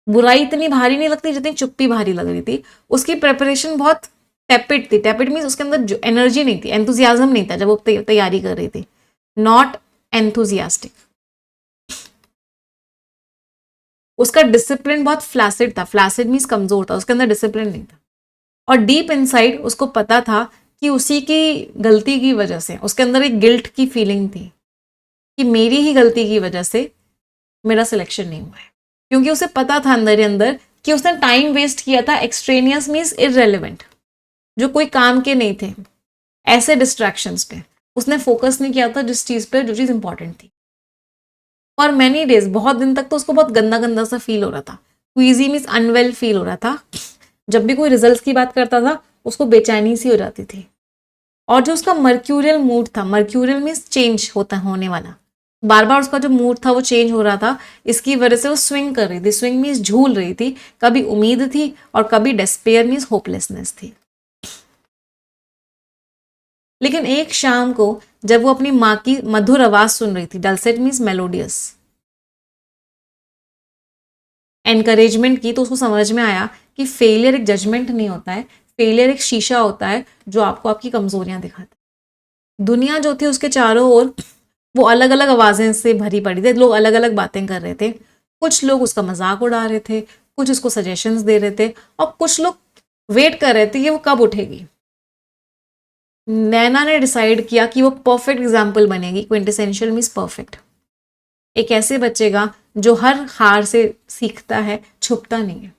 बुराई इतनी भारी नहीं लगती जितनी चुप्पी भारी लग रही थी। उसकी प्रेपरेशन बहुत टेपिड थी। टेपिड मीन्स उसके अंदर जो एनर्जी नहीं थी, एंथुजियाज्म नहीं था जब वो तैयारी कर रही थी। Not enthusiastic. उसका डिसिप्लिन बहुत फ्लैसिड था। फ्लैसिड मीन्स कमजोर था, उसके अंदर डिसिप्लिन नहीं था। और डीप इनसाइड उसको पता था कि उसी की गलती की वजह से, उसके अंदर एक गिल्ट की फीलिंग थी कि मेरी ही गलती की वजह से मेरा सिलेक्शन नहीं हुआ है। क्योंकि उसे पता था अंदर ही अंदर कि उसने टाइम वेस्ट किया था एक्सट्रेनियस मीन्स इररेलेवेंट, जो कोई काम के नहीं थे, ऐसे डिस्ट्रैक्शंस पे उसने फोकस नहीं किया था जिस चीज पे जो चीज इंपॉर्टेंट थी। फॉर मैनी डेज, बहुत दिन तक तो उसको बहुत गंदा गंदा सा फील हो रहा था। क्वीजी मीन्स अनवेल फील हो रहा था। जब भी कोई रिजल्ट की बात करता था उसको बेचैनी सी हो जाती थी। और जो उसका मर्क्यूरियल मूड था, मर्क्यूरियल मीन्स चेंज होता होने वाला, बार बार उसका जो मूड था वो चेंज हो रहा था। इसकी वजह से वो स्विंग कर रही थी। स्विंग मीन्स झूल रही थी। कभी उम्मीद थी और कभी डेस्पेयर मीन्स होपलेसनेस थी। लेकिन एक शाम को जब वो अपनी माँ की मधुर आवाज सुन रही थी, डलसेट मीन्स मेलोडियस, एनकरेजमेंट की, तो उसको समझ में आया कि फेलियर एक जजमेंट नहीं होता है। फेलियर एक शीशा होता है जो आपको आपकी कमजोरियां दिखाता है। दुनिया जो थी उसके चारों ओर वो अलग अलग आवाजें से भरी पड़ी थी। लोग अलग अलग बातें कर रहे थे। कुछ लोग उसका मजाक उड़ा रहे थे, कुछ उसको सजेशंस दे रहे थे, और कुछ लोग वेट कर रहे थे कि वो कब उठेगी। नैना ने डिसाइड किया कि वो परफेक्ट एग्जाम्पल बनेगी। क्विंटेसेंशियल मीन्स परफेक्ट, एक ऐसे बच्चे का जो हर हार से सीखता है, छुपता नहीं है।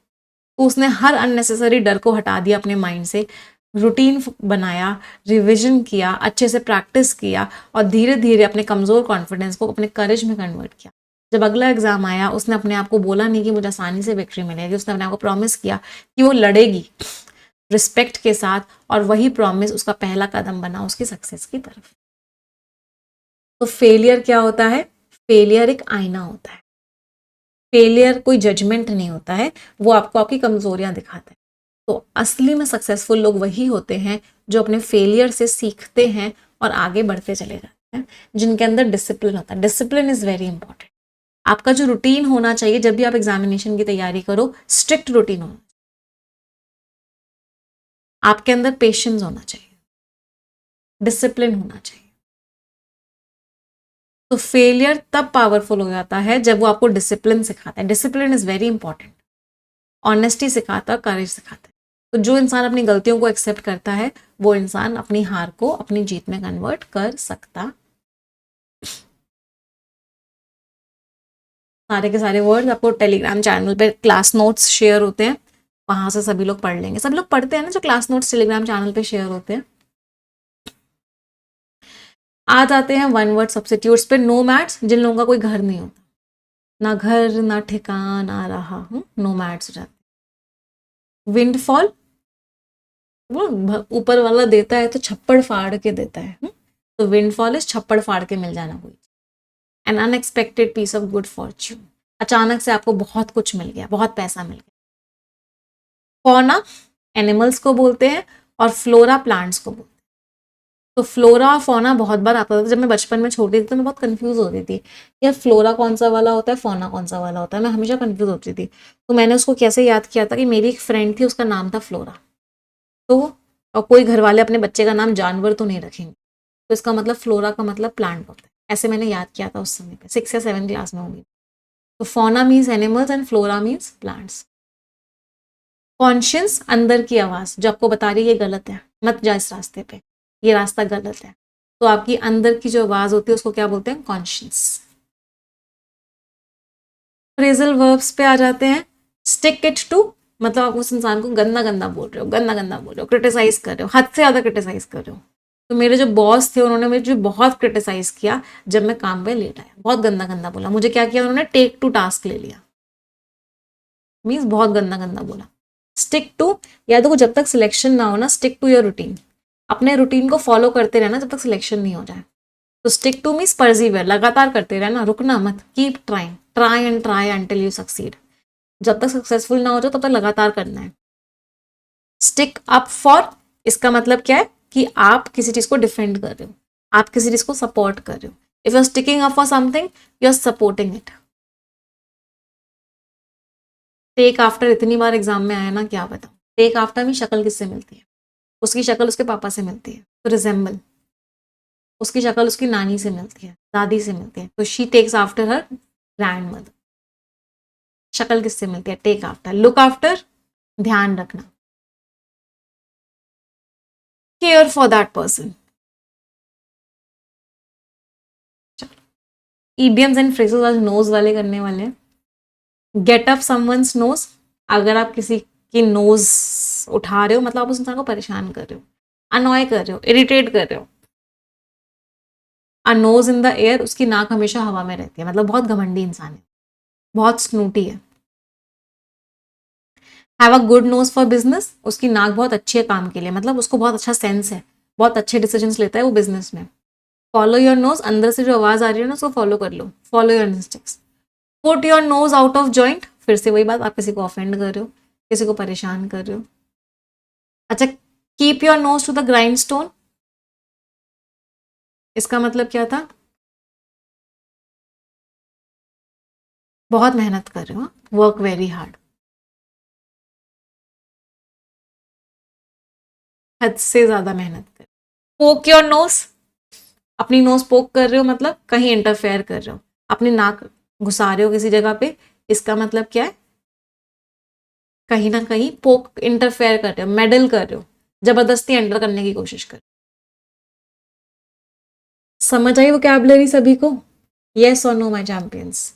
तो उसने हर अननेसेसरी डर को हटा दिया अपने माइंड से, रूटीन बनाया, रिवीजन किया, अच्छे से प्रैक्टिस किया, और धीरे धीरे अपने कमज़ोर कॉन्फिडेंस को अपने करेज में कन्वर्ट किया। जब अगला एग्जाम आया उसने अपने आप को बोला नहीं कि मुझे आसानी से विक्ट्री मिलेगी। उसने अपने आप को प्रॉमिस किया कि वो लड़ेगी रिस्पेक्ट के साथ, और वही प्रॉमिस उसका पहला कदम बना उसकी सक्सेस की तरफ। तो फेलियर क्या होता है? फेलियर एक आईना होता है। फेलियर कोई जजमेंट नहीं होता है, वो आपको आपकी कमजोरियां दिखाता है। तो असली में सक्सेसफुल लोग वही होते हैं जो अपने फेलियर से सीखते हैं और आगे बढ़ते चले जाते हैं, जिनके अंदर डिसिप्लिन होता है। Discipline is very important. आपका जो रूटीन होना चाहिए जब भी आप एग्जामिनेशन की तैयारी करो, स्ट्रिक्ट रूटीन होना, आपके अंदर पेशेंस होना चाहिए, डिसिप्लिन होना चाहिए। तो फेलियर तब पावरफुल हो जाता है जब वो आपको डिसिप्लिन सिखाता है। Discipline is very important. Honesty सिखाता है, करेज सिखाता है। तो जो इंसान अपनी गलतियों को एक्सेप्ट करता है, वो इंसान अपनी हार को अपनी जीत में कन्वर्ट कर सकता। सारे के सारे वर्ड्स आपको टेलीग्राम चैनल पे क्लास नोट्स शेयर होते हैं, वहां से सभी लोग पढ़ लेंगे। सभी लोग पढ़ते हैं ना जो क्लास नोट्स टेलीग्राम चैनल पे शेयर होते हैं। आ जाते हैं वन वर्ड सब्स्टिट्यूट्स पे। नो मैट्स, जिन लोगों का कोई घर नहीं होता, ना घर ना ठिकाना रहा, नो मैट्स हो जाते हैं। विंडफॉल, वो ऊपर वाला देता है तो छप्पड़ फाड़ के देता है। तो विंडफॉल इज छप्पड़ फाड़ के मिल जाना कोई। An unexpected piece of good fortune, अचानक से आपको बहुत कुछ मिल गया, बहुत पैसा मिल गया। फौना एनिमल्स को बोलते हैं और फ्लोरा प्लांट्स को बोलते हैं। तो फ्लोरा और फौना बहुत बार आता था। जब मैं बचपन में छोटी थी तो मैं बहुत कंफ्यूज होती थी, यार फ्लोरा कौन सा वाला होता है, फौना कौन सा वाला होता है, मैं हमेशा कंफ्यूज होती थी। तो मैंने उसको कैसे याद किया था कि मेरी एक फ्रेंड थी, उसका नाम था फ्लोरा। तो और कोई घर वाले अपने बच्चे का नाम जानवर तो नहीं रखेंगे, तो इसका मतलब फ्लोरा का मतलब प्लांट होता है। ऐसे मैंने याद किया था उस समय पे, 6 या 7 क्लास में होंगी। तो fauna means animals and flora means plants. Conscious, अंदर की आवाज जो आपको बता रही है ये गलत है, मत जा इस रास्ते पे, ये रास्ता गलत है। तो आपकी अंदर की जो आवाज होती है उसको क्या बोलते हैं, कॉन्शियस। फ्रेजल वर्ब्स पे आ जाते हैं। स्टिक इट टू, मतलब आप उस इंसान को गंदा गंदा बोल रहे हो, गंदा गंदा बोल रहे हो, क्रिटिसाइज कर रहे हो, हद से ज्यादा क्रिटिसाइज कर रहे हो। तो मेरे जो बॉस थे उन्होंने मुझे बहुत क्रिटिसाइज किया जब मैं काम पे लेट आया, बहुत गंदा गंदा बोला मुझे। क्या किया उन्होंने, टेक टू टास्क ले लिया, मीन्स बहुत गंदा गंदा बोला। स्टिक टू, या तो जब तक सिलेक्शन ना हो ना, स्टिक टू योर रूटीन, अपने रूटीन को फॉलो करते रहना जब तक सिलेक्शन नहीं हो जाए। तो स्टिक टू मीन्स परसीवियर, लगातार करते रहना, रुकना मत, keep trying, try and try until you succeed. जब तक सक्सेसफुल ना हो जाओ तब तक लगातार करना है। स्टिक अप फॉर, इसका मतलब क्या है कि आप किसी चीज को डिफेंड कर रहे हो, आप किसी चीज को सपोर्ट कर रहे हो। If you are sticking up for something, you are supporting it. Take after इतनी बार एग्जाम में आया ना, क्या बताऊं। टेक आफ्टर में शक्ल किससे मिलती है, उसकी शक्ल उसके पापा से मिलती है, तो रिजेंबल। उसकी शक्ल उसकी नानी से मिलती है, दादी से मिलती है, तो she takes after her grandmother. शक्ल किससे मिलती है, टेक आफ्टर। लुक आफ्टर, ध्यान रखना, care for that person. Idioms and phrases आज नोज वाले करने वाले हैं। गेट अप समवंस नोज, अगर आप किसी की नोज उठा रहे हो मतलब आप उस इंसान को परेशान कर रहे हो, अनॉय कर रहे हो, इरिटेट कर रहे हो। अ नोज इन द एयर, उसकी नाक हमेशा हवा में रहती है, मतलब बहुत घमंडी इंसान है, बहुत स्नूटी है। Have a good nose for business, उसकी नाक बहुत अच्छी है काम के लिए, मतलब उसको बहुत अच्छा सेंस है, बहुत अच्छे डिसीजंस लेता है वो बिजनेस में। फॉलो योर नोज, अंदर से जो आवाज आ रही है ना उसको फॉलो कर लो, follow your instincts. Put your nose out of joint, फिर से वही बात, आप किसी को ऑफेंड कर रहे हो, किसी को परेशान कर रहे हो। अच्छा, keep your nose to the grindstone, इसका मतलब क्या था, बहुत मेहनत कर रहे हो, वर्क वेरी हार्ड, हद से ज्यादा मेहनत कर। पोक योर नोज, अपनी नोज पोक कर रहे हो मतलब कहीं इंटरफेयर कर रहे हो, अपनी नाक घुसा रहे हो किसी जगह पे, इसका मतलब क्या है, कहीं ना कहीं पोक, इंटरफेयर कर रहे हो, मेडल कर रहे हो, जबरदस्ती एंटर करने की कोशिश कर। समझ आई वोकैबुलरी सभी को, येस और no my champions.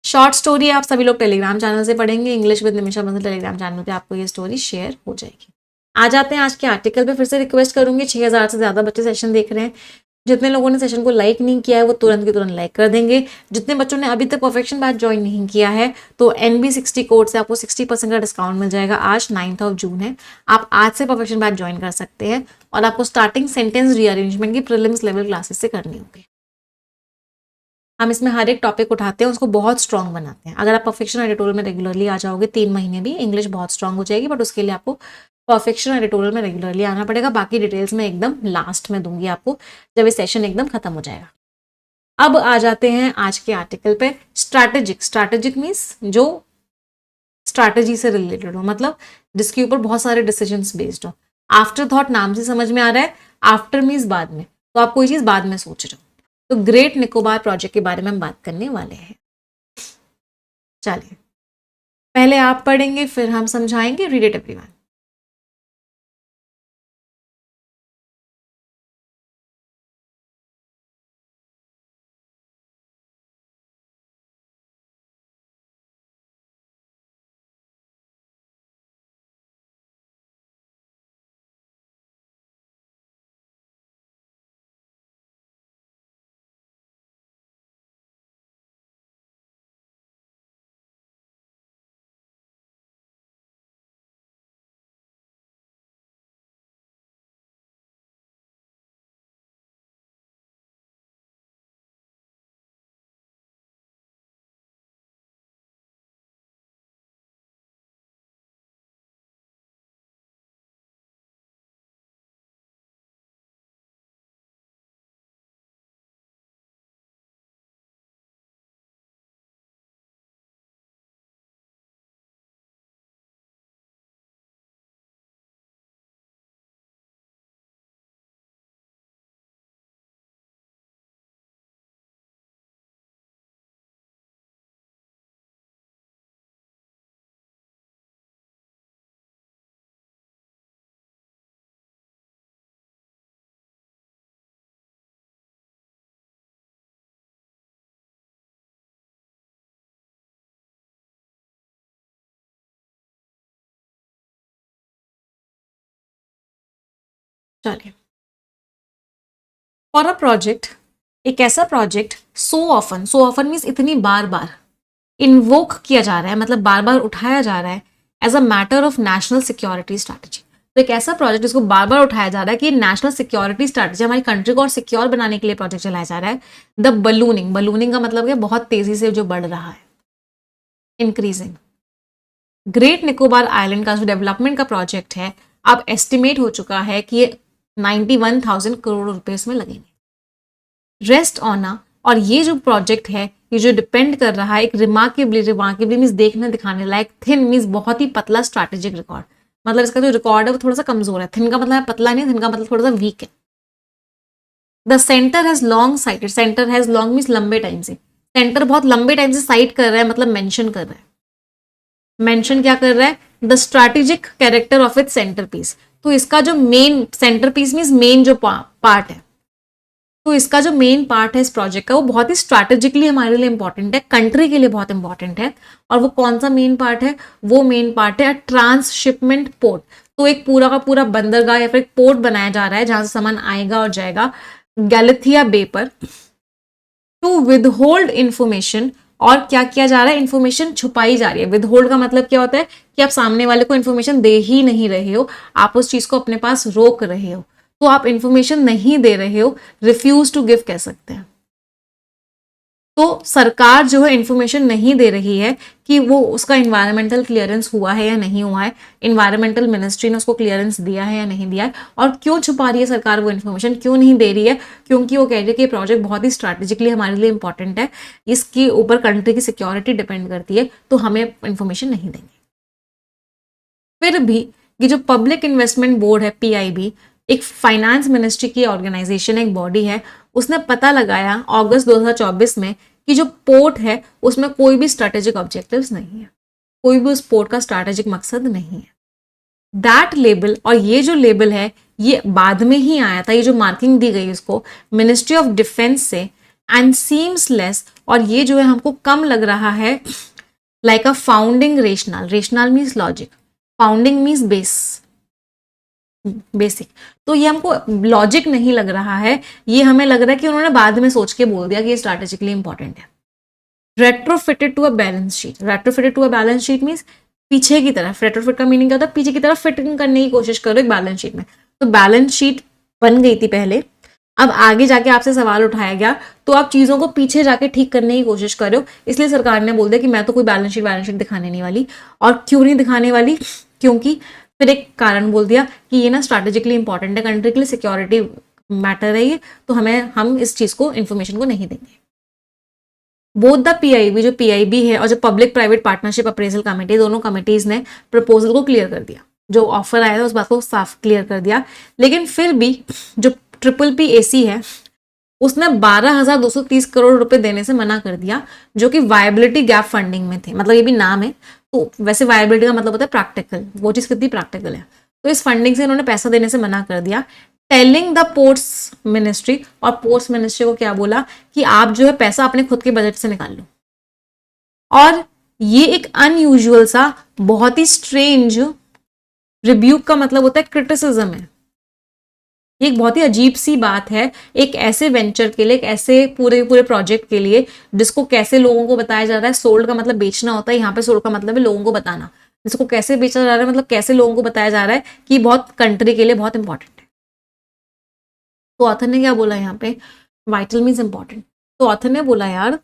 Short story आप सभी लोग टेलीग्राम चैनल से पढ़ेंगे, English with Nimisha Bansal Telegram channel पे आपको ये स्टोरी शेयर हो जाएगी। आ जाते हैं आज के आर्टिकल पे। फिर से रिक्वेस्ट करूंगी, 6000 से ज्यादा बच्चे सेशन देख रहे हैं, जितने लोगों ने सेशन को लाइक नहीं किया है वो तुरंत की तुरंत लाइक कर देंगे। जितने बच्चों ने अभी तक परफेक्शन बैच ज्वाइन नहीं किया है तो NB60 कोड से आपको 60% का डिस्काउंट मिल जाएगा। आज 9 जून है, आप आज से परफेक्शन बैच ज्वाइन कर सकते हैं और आपको स्टार्टिंग सेंटेंस रीअरेंजमेंट की प्रीलिम्स लेवल क्लासेस से करनी होगी। हम इसमें हर एक टॉपिक उठाते हैं, उसको बहुत स्ट्रॉन्ग बनाते हैं। अगर आप परफेक्शन एडिटोरियल में रेगुलरली आ जाओगे 3 महीने भी, इंग्लिश बहुत स्ट्रॉन्ग हो जाएगी, बट उसके लिए आपको परफेक्शन एडिटोरियल में रेगुलरली आना पड़ेगा। बाकी डिटेल्स में एकदम लास्ट में दूंगी आपको, जब ये सेशन एकदम खत्म हो जाएगा। अब आ जाते हैं आज के आर्टिकल पे। स्ट्रैटेजिक, स्ट्रैटेजिक मीन्स जो स्ट्रैटेजी से रिलेटेड हो, मतलब जिसके ऊपर बहुत सारे डिसीजंस बेस्ड हो। आफ्टर थॉट नाम से समझ में आ रहा है, आफ्टर मीन्स बाद में, तो आप कोई चीज बाद में सोच रहे हो। तो ग्रेट निकोबार प्रोजेक्ट के बारे में हम बात करने वाले हैं। चलिए, पहले आप पढ़ेंगे फिर हम समझाएंगे। Read it everyone. चलिए, फॉर अ प्रोजेक्ट, एक ऐसा प्रोजेक्ट सो ऑफन मीन्स इतनी बार बार इन्वोक किया जा रहा है, मतलब बार बार उठाया जा रहा है as a matter of national security strategy. तो एक ऐसा प्रोजेक्ट जिसको बार बार उठाया जा रहा है कि नेशनल सिक्योरिटी स्ट्रैटेजी, हमारी कंट्री को और सिक्योर बनाने के लिए प्रोजेक्ट चलाया जा रहा है। द बलूनिंग का मतलब है बहुत तेजी से जो बढ़ रहा है, इंक्रीजिंग। ग्रेट निकोबार आइलैंड का जो डेवलपमेंट का प्रोजेक्ट है, अब एस्टिमेट हो चुका है कि ये 91,000 करोड़ रुपए इसमें लगेंगे। रेस्ट ऑन और ये जो प्रोजेक्ट है, ये जो डिपेंड कर रहा है एक रिमार्केबली मीन्स देखने दिखाने लायक, थिन मीन्स बहुत ही पतला स्ट्रैटेजिक रिकॉर्ड, मतलब इसका जो रिकॉर्ड है वो थोड़ा सा कमजोर है। थिन का मतलब है पतला नहीं, थिन का मतलब थोड़ा सा वीक है। The centre has long sighted, centre has long means लंबे टाइम से, सेंटर बहुत लंबे टाइम से साइट कर रहा है, मतलब मेंशन कर रहा है। मेंशन क्या कर रहा है? The strategic character of it centre piece. तो इसका जो main centre piece means main जो पार्ट है, तो इसका जो मेन पार्ट है इस प्रोजेक्ट का वो बहुत ही स्ट्रैटेजिकली हमारे लिए इंपॉर्टेंट है, कंट्री के लिए बहुत इंपॉर्टेंट है। और वो कौन सा मेन पार्ट है? वो मेन पार्ट है ट्रांसशिपमेंट पोर्ट। तो एक पूरा का पूरा बंदरगाह या फिर एक पोर्ट बनाया जा रहा है जहां से सामान आएगा और जाएगा गैलेथिया बे पर, टू विदहोल्ड इंफॉर्मेशन। और क्या किया जा रहा है? इंफॉर्मेशन छुपाई जा रही है। विदहोल्ड का मतलब क्या होता है कि आप सामने वाले को इंफॉर्मेशन दे ही नहीं रहे हो, आप उस चीज को अपने पास रोक रहे हो, तो आप इंफॉर्मेशन नहीं दे रहे हो, रिफ्यूज टू गिव कह सकते हैं। तो सरकार जो है इंफॉर्मेशन नहीं दे रही है कि वो उसका इन्वायरमेंटल क्लियरेंस हुआ है या नहीं हुआ है, इन्वायरमेंटल मिनिस्ट्री ने उसको क्लियरेंस दिया है या नहीं दिया है। और क्यों छुपा रही है सरकार वो इन्फॉर्मेशन, क्यों नहीं दे रही है? क्योंकि वो कह रही है कि ये प्रोजेक्ट बहुत ही स्ट्रैटेजिकली हमारे लिए इंपॉर्टेंट है, इसके ऊपर कंट्री की सिक्योरिटी डिपेंड करती है, तो हमें इंफॉर्मेशन नहीं देंगे। फिर भी ये जो पब्लिक इन्वेस्टमेंट बोर्ड है, PIB, एक फाइनेंस मिनिस्ट्री की ऑर्गेनाइजेशन, एक बॉडी है, उसने पता लगाया अगस्त 2024 में कि जो पोर्ट है उसमें कोई भी स्ट्रैटेजिक ऑब्जेक्टिव्स नहीं है, कोई भी उस पोर्ट का स्ट्रैटेजिक मकसद नहीं है। दैट लेबल, और ये जो लेबल है ये बाद में ही आया था, ये जो मार्किंग दी गई उसको मिनिस्ट्री ऑफ डिफेंस से, एंड सीम्स लेस, और ये जो है हमको कम लग रहा है लाइक अ founding rational. Rational means logic, founding means basic. तो ये हमको लॉजिक नहीं लग रहा है, ये हमें लग रहा है कि उन्होंने बाद में सोच के बोल दिया कि ये स्ट्रैटेजिकली इंपॉर्टेंट है। Retrofitted to a balance sheet, retrofitted to a balance sheet means पीछे की तरफ। रेट्रोफिट का मीनिंग क्या होता है? पीछे की तरफ फिटिंग करने की कोशिश करो एक बैलेंस शीट में। तो बैलेंस शीट बन गई थी पहले, अब आगे जाके आपसे सवाल उठाया गया तो आप चीजों को पीछे जाके ठीक करने की कोशिश कर रहे हो, इसलिए सरकार ने बोल दिया कि मैं तो कोई बैलेंस शीट दिखाने नहीं वाली। और क्यों नहीं दिखाने वाली? क्योंकि फिर एक कारण बोल दिया कि ये ना स्ट्रैटेजिकली इंपॉर्टेंट है, कंट्री के लिए सिक्योरिटी मैटर है ये, तो हम इस चीज को इंफॉर्मेशन को नहीं देंगे। बोथ द PIB, जो PIB है और जो public private partnership appraisal committee, दोनों कमिटीज ने प्रपोजल को क्लियर कर दिया, जो ऑफर आया था उस बात को साफ क्लियर कर दिया। लेकिन फिर भी जो PPPAC है उसने 12,230 करोड़ रुपए देने से मना कर दिया, जो कि वायबिलिटी गैप फंडिंग में थे। मतलब ये भी नाम है, तो वैसे वायबिलिटी का मतलब होता है प्रैक्टिकल, वो चीज कितनी प्रैक्टिकल है। तो इस फंडिंग से इन्होंने पैसा देने से मना कर दिया, टेलिंग द पोर्ट्स मिनिस्ट्री। और पोर्ट्स मिनिस्ट्री को क्या बोला कि आप जो है पैसा अपने खुद के बजट से निकाल लो। और ये एक अनयूजुअल सा, बहुत ही स्ट्रेंज, रिब्यूक का मतलब होता है क्रिटिसिज्म है, ये एक बहुत ही अजीब सी बात है एक ऐसे वेंचर के लिए, एक ऐसे पूरे प्रोजेक्ट के लिए जिसको कैसे लोगों को बताया जा रहा है। सोल्ड का मतलब बेचना होता है, यहाँ पे सोल्ड का मतलब है लोगों को बताना। जिसको कैसे बेचा जा रहा है मतलब कैसे लोगों को बताया जा रहा है कि बहुत कंट्री के लिए बहुत इंपॉर्टेंट है। तो ऑथर ने क्या बोला यहाँ पे? Vital means important. तो ऑथर ने बोला यार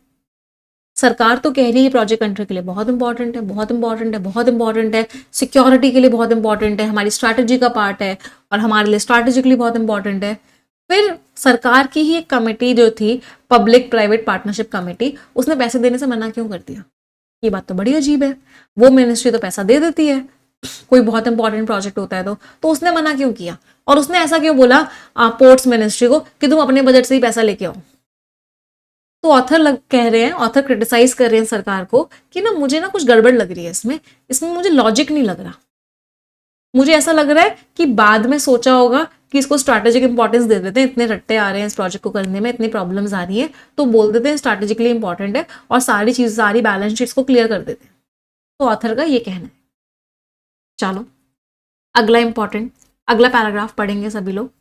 सरकार तो कह रही है प्रोजेक्ट कंट्री के लिए बहुत इंपॉर्टेंट है, बहुत इंपॉर्टेंट है, बहुत इंपॉर्टेंट है, सिक्योरिटी के लिए बहुत इंपॉर्टेंट है, हमारी स्ट्रैटेजी का पार्ट है और हमारे लिए स्ट्रैटेजिकली बहुत इंपॉर्टेंट है। फिर सरकार की ही एक कमेटी जो थी पब्लिक प्राइवेट पार्टनरशिप कमेटी, उसने पैसे देने से मना क्यों कर दिया? ये बात तो बड़ी अजीब है। वो मिनिस्ट्री तो पैसा दे देती है कोई बहुत इंपॉर्टेंट प्रोजेक्ट होता है तो उसने मना क्यों किया? और उसने ऐसा क्यों बोला पोर्ट्स मिनिस्ट्री को कि तुम अपने बजट से ही पैसा लेके आओ? तो ऑथर कह रहे हैं, ऑथर क्रिटिसाइज कर रहे हैं सरकार को कि ना मुझे ना कुछ गड़बड़ लग रही है इसमें मुझे लॉजिक नहीं लग रहा। मुझे ऐसा लग रहा है कि बाद में सोचा होगा कि इसको स्ट्रैटेजिक इंपॉर्टेंस दे देते हैं, इतने रट्टे आ रहे हैं इस प्रोजेक्ट को करने में, इतनी प्रॉब्लम्स आ रही हैं, तो बोल देते हैं स्ट्रैटेजिकली इंपॉर्टेंट है और सारी बैलेंस शीट्स को क्लियर कर देते हैं। तो ऑथर का ये कहना है। चलो अगला पैराग्राफ पढ़ेंगे सभी लोग।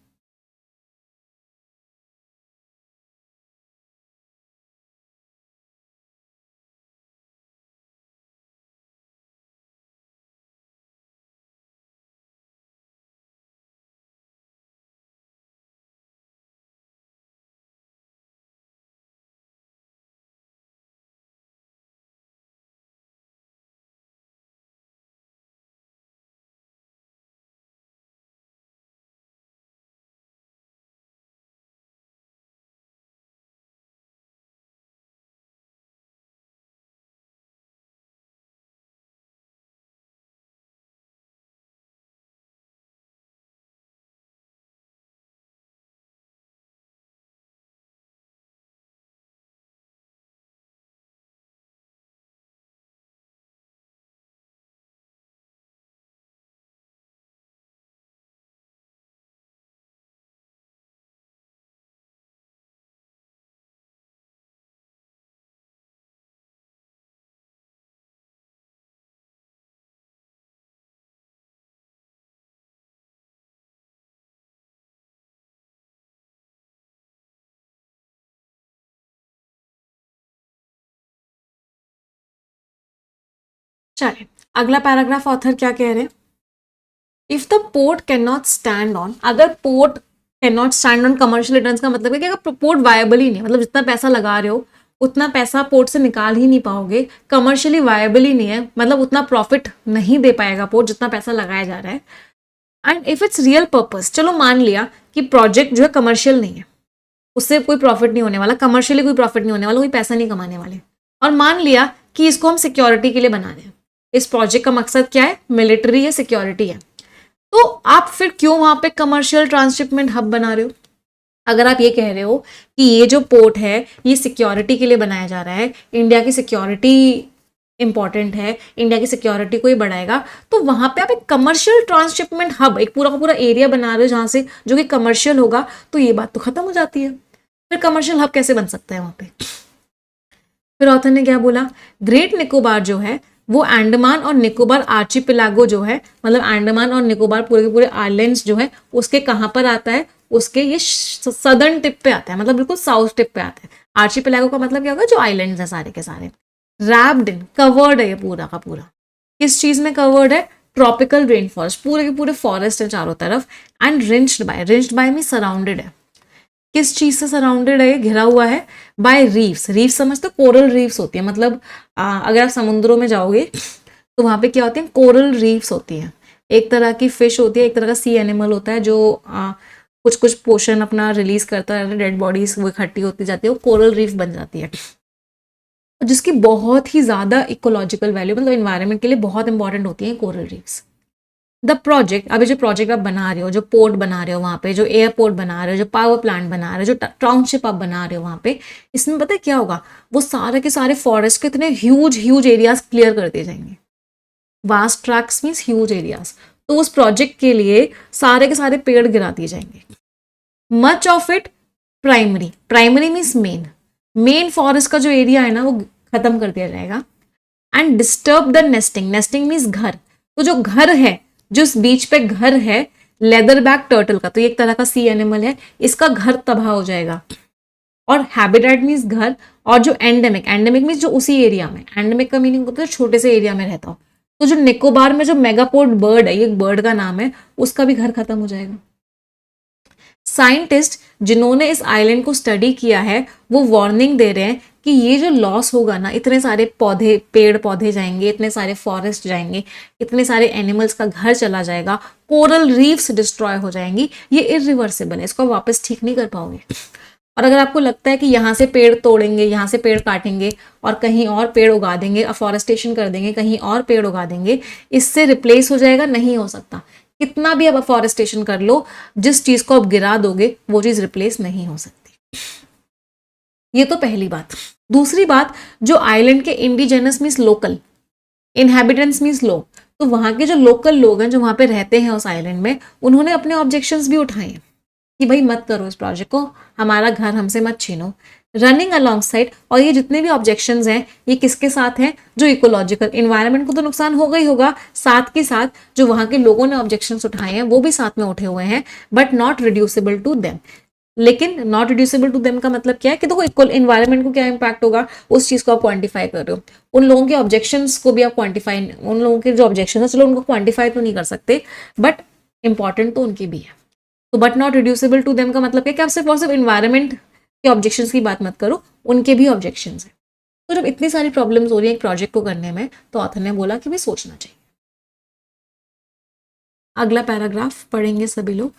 चलिए अगला पैराग्राफ ऑथर क्या कह रहे हैं, if the port can not stand on, अगर port can not stand on commercial returns का मतलब है कि अगर पोर्ट वायबल ही नहीं, मतलब जितना पैसा लगा रहे हो उतना पैसा पोर्ट से निकाल ही नहीं पाओगे, कमर्शियली वायबल ही नहीं है, मतलब उतना प्रॉफिट नहीं दे पाएगा पोर्ट जितना पैसा लगाया जा रहा है। And if it's real purpose, चलो मान लिया कि प्रोजेक्ट जो है कमर्शियल नहीं है, उससे कोई प्रॉफिट नहीं होने वाला, कमर्शियली कोई प्रॉफिट नहीं होने वाला, कोई पैसा नहीं कमाने वाले, और मान लिया कि इसको हम सिक्योरिटी के लिए बना रहे हैं, इस प्रोजेक्ट का मकसद क्या है, मिलिट्री है, सिक्योरिटी है, तो आप फिर क्यों वहां पे कमर्शियल ट्रांसशिपमेंट हब बना रहे हो? अगर आप ये कह रहे हो कि ये जो पोर्ट है ये सिक्योरिटी के लिए बनाया जा रहा है, इंडिया की सिक्योरिटी इंपॉर्टेंट है, इंडिया की सिक्योरिटी को ही बढ़ाएगा, तो वहां पे आप एक कमर्शियल ट्रांसशिपमेंट हब, एक पूरा का पूरा एरिया बना रहे हो जहां से जो कि कमर्शियल होगा, तो ये बात तो खत्म हो जाती है, फिर कमर्शियल हब कैसे बन सकता है वहां पे? फिर ऑथर ने क्या बोला, ग्रेट निकोबार जो है वो अंडमान और निकोबार आर्चिपेलागो जो है, मतलब अंडमान और निकोबार पूरे के पूरे आइलैंड्स जो है उसके कहाँ पर आता है, उसके ये सदर्न टिप पे आता है, मतलब बिल्कुल साउथ टिप पे आता है। आर्चिपेलागो का मतलब क्या होगा, जो आइलैंड्स हैं सारे के सारे। रैप्ड इन, कवर्ड है ये पूरा का पूरा, किस चीज में कवर्ड है, ट्रॉपिकल रेन फॉरेस्ट, पूरे के पूरे फॉरेस्ट है चारों तरफ। एंड रिंच्ड बाय में सराउंडेड है, किस चीज से सराउंडेड है, ये घिरा हुआ है, बाय रीफ्स, रीफ समझते हो, कोरल रीफ्स होती है, मतलब अगर आप समुद्रों में जाओगे तो वहां पे क्या होती है, कोरल रीफ्स होती है, एक तरह की फिश होती है, एक तरह का सी एनिमल होता है जो कुछ कुछ पोषण अपना रिलीज करता है, डेड बॉडीज वो इकट्ठी होती जाती है, वो कोरल रीफ बन जाती है, जिसकी बहुत ही ज्यादा इकोलॉजिकल वैल्यू, मतलब इन्वायरमेंट के लिए बहुत इंपॉर्टेंट होती है कोरल रीफ्स। द प्रोजेक्ट, अभी जो प्रोजेक्ट आप बना रहे हो, जो पोर्ट बना रहे हो वहां पे, जो एयरपोर्ट बना रहे हो, जो पावर प्लांट बना रहे हो, जो टाउनशिप आप बना रहे हो वहां पे, इसमें पता है क्या होगा, वो सारे के सारे फॉरेस्ट के इतने ह्यूज ह्यूज एरियाज क्लियर कर दिए जाएंगे, vast tracks means huge areas, तो उस प्रोजेक्ट के लिए सारे के सारे पेड़ गिरा दिए जाएंगे। Much of it primary, primary means main, main forest का जो एरिया है ना वो खत्म कर दिया जाएगा। And disturb the nesting, nesting means घर, तो जो घर है, जो इस बीच पे घर है लेदर बैक टर्टल का, तो ये एक तरह का सी एनिमल है, इसका घर तबाह हो जाएगा। और हैबिटेट मीन्स घर, और जो एंडेमिक, एंडेमिक मीन्स जो उसी एरिया में, एंडेमिक का मीनिंग होता है छोटे से एरिया में रहता हो, तो जो निकोबार में जो मेगापोड बर्ड है, ये एक बर्ड का नाम है, उसका भी घर खत्म हो जाएगा। साइंटिस्ट जिन्होंने इस आइलैंड को स्टडी किया है वो वार्निंग दे रहे हैं कि ये जो लॉस होगा ना, इतने सारे पौधे, पेड़ पौधे जाएंगे, इतने सारे फॉरेस्ट जाएंगे, इतने सारे एनिमल्स का घर चला जाएगा, कोरल रीफ्स डिस्ट्रॉय हो जाएंगी, ये इरिवर्सिबल है, इसको वापस ठीक नहीं कर पाओगे। और अगर आपको लगता है कि यहाँ से पेड़ तोड़ेंगे, यहाँ से पेड़ काटेंगे और कहीं और पेड़ उगा देंगे, अफॉरेस्टेशन कर देंगे, कहीं और पेड़ उगा देंगे, इससे रिप्लेस हो जाएगा, नहीं हो सकता, कितना भी आप अफॉरेस्टेशन कर लो, जिस चीज को आप गिरा दोगे वो चीज रिप्लेस नहीं हो सकती। ये तो पहली बात। दूसरी बात, जो आइलैंड के indigenous means local, inhabitants means लोग, तो वहां के जो लोकल लोग हैं जो वहां पे रहते हैं उस आइलैंड में, उन्होंने अपने ऑब्जेक्शंस भी उठाए हैं कि भाई मत करो इस प्रोजेक्ट को, हमारा घर हमसे मत छीनो। रनिंग अलॉन्ग साइड, और ये जितने भी ऑब्जेक्शंस हैं ये किसके साथ हैं, जो इकोलॉजिकल, इन्वायरमेंट को तो नुकसान होगा ही होगा, साथ के साथ जो वहां के लोगों ने ऑब्जेक्शंस उठाए हैं वो भी साथ में उठे हुए हैं, but not reducible to them. लेकिन नॉट रिड्यूसिबल टू देम का मतलब क्या है कि देखो इक्वल इन्वायरमेंट को क्या इंपैक्ट होगा, उस चीज को आप क्वांटिफाई कर रहे हो, उन लोगों के ऑब्जेक्शंस को भी आप क्वांटिफाई, उन लोगों के जो ऑब्जेक्शन है चलो उनको क्वांटिफाई तो नहीं कर सकते, बट इंपॉर्टेंट तो उनकी भी है। तो but not reducible to them का मतलब है कि आप सिर्फ और सिर्फ इन्वायरमेंट के ऑब्जेक्शंस की बात मत करो, उनके भी ऑब्जेक्शंस हैं। तो जब इतनी सारी प्रॉब्लम्स हो रही है एक प्रोजेक्ट को करने में, तो ऑथर ने बोला कि भी सोचना चाहिए। अगला पैराग्राफ पढ़ेंगे सभी लोग।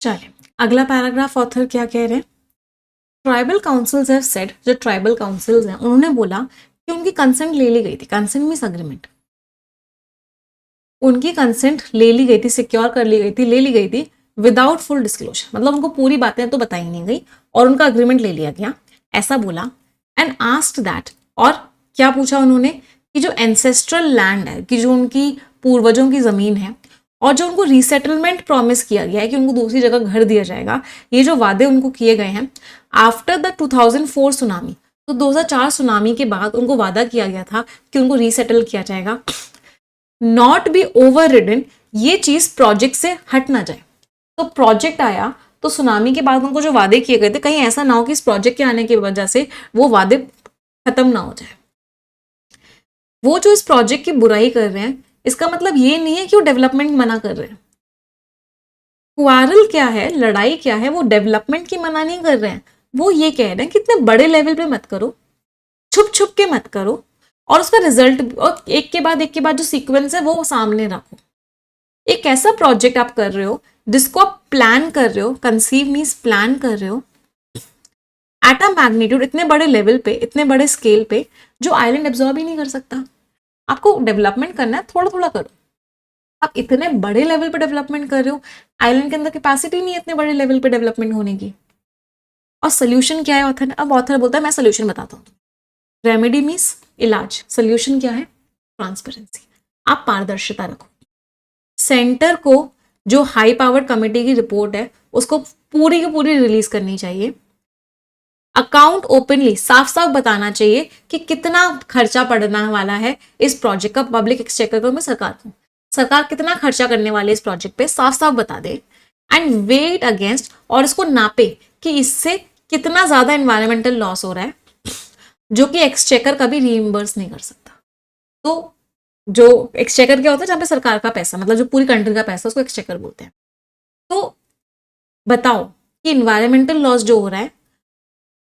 चलिए अगला पैराग्राफ ऑथर क्या कह रहे हैं। ट्राइबल काउंसिल्स हैव सेड, जो ट्राइबल काउंसिल्स हैं उन्होंने बोला कि उनकी कंसेंट ले ली गई थी। कंसेंट मींस अग्रीमेंट, उनकी कंसेंट ले ली गई थी, सिक्योर कर ली गई थी, ले ली गई थी विदाउट फुल डिस्क्लोजर, मतलब उनको पूरी बातें तो बताई नहीं गई और उनका अग्रीमेंट ले लिया गया, ऐसा बोला। एंड आस्क्ड दैट, और क्या पूछा उन्होंने कि जो एंसेस्ट्रल लैंड है, कि जो उनकी पूर्वजों की जमीन है और जो उनको रीसेटलमेंट प्रॉमिस किया गया है कि उनको दूसरी जगह घर दिया जाएगा, ये जो वादे उनको किए गए हैं आफ्टर द 2004 सुनामी, तो 2004 सुनामी के बाद उनको वादा किया गया था कि उनको रीसेटल किया जाएगा, नॉट बी ओवर रिडन, ये चीज प्रोजेक्ट से हट ना जाए। तो प्रोजेक्ट आया तो सुनामी के बाद उनको जो वादे किए गए थे, कहीं ऐसा ना हो कि इस प्रोजेक्ट के आने की वजह से वो वादे खत्म ना हो जाए। वो जो इस प्रोजेक्ट की बुराई कर रहे हैं, इसका मतलब ये नहीं है कि वो डेवलपमेंट मना कर रहे हैं। क्वारल क्या है, लड़ाई क्या है, वो डेवलपमेंट की मना नहीं कर रहे हैं, वो ये कह रहे हैं कि इतने बड़े लेवल पे मत करो, छुप छुप के मत करो, और उसका रिजल्ट और एक के बाद जो सीक्वेंस है वो सामने रखो। एक ऐसा प्रोजेक्ट आप कर रहे हो जिसको आप प्लान कर रहे हो, कंसीव मीन्स प्लान कर रहे हो एट अ मैग्नीट्यूड, इतने बड़े लेवल पे, इतने बड़े स्केल पे, जो आइलैंड एब्जॉर्ब ही नहीं कर सकता। आपको डेवलपमेंट करना है, थोड़ा थोड़ा करो। आप इतने बड़े लेवल पे डेवलपमेंट कर रहे हो, आइलैंड के अंदर कैपेसिटी नहीं है इतने बड़े लेवल पे डेवलपमेंट होने की। और सोल्यूशन क्या है ऑथर, अब ऑथर बोलता है मैं सोल्यूशन बताता हूँ। रेमेडी मीन्स इलाज, सोल्यूशन क्या है, ट्रांसपेरेंसी, आप पारदर्शिता रखो। सेंटर को जो हाई पावर कमेटी की रिपोर्ट है उसको पूरी की पूरी रिलीज करनी चाहिए। अकाउंट ओपनली, साफ साफ बताना चाहिए कि कितना खर्चा पड़ने वाला है इस प्रोजेक्ट का, पब्लिक एक्सचेकर में सरकार कितना खर्चा करने वाली है इस प्रोजेक्ट पे, साफ साफ बता दे। एंड वेट अगेंस्ट, और इसको नापे कि इससे कितना ज्यादा एनवायरमेंटल लॉस हो रहा है, जो कि एक्सचेकर कभी रीइंबर्स नहीं कर सकता। तो जो एक्सचेकर क्या होता है, जहां पे सरकार का पैसा, मतलब जो पूरी कंट्री का पैसा, उसको एक्सचेकर बोलते हैं। तो बताओ कि इन्वायरमेंटल लॉस जो हो रहा है,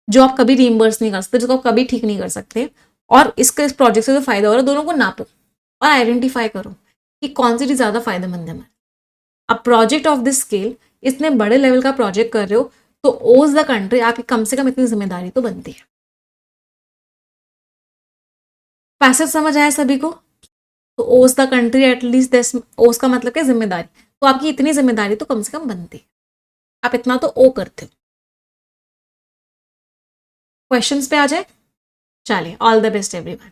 जो आप कभी रीइंबर्स नहीं कर सकते, जिसको आप कभी ठीक नहीं कर सकते, और इस प्रोजेक्ट से जो फायदा हो रहा है, दोनों को नापो और आइडेंटिफाई करो कि कौन सी चीज ज्यादा फायदेमंद है हमारे। अब प्रोजेक्ट ऑफ दिस स्केल, इतने बड़े लेवल का प्रोजेक्ट कर रहे हो, तो ओज द कंट्री, आपकी कम से कम इतनी जिम्मेदारी तो बनती है। पैसेज समझ आया सभी को। तो ओज द कंट्री एटलीस्ट दिस, ओज का मतलब क्या, जिम्मेदारी, तो आपकी इतनी जिम्मेदारी तो कम से कम बनती है, आप इतना तो ओ करते हो। क्वेश्चंस पे आ जाए। चलिए, all the best everyone.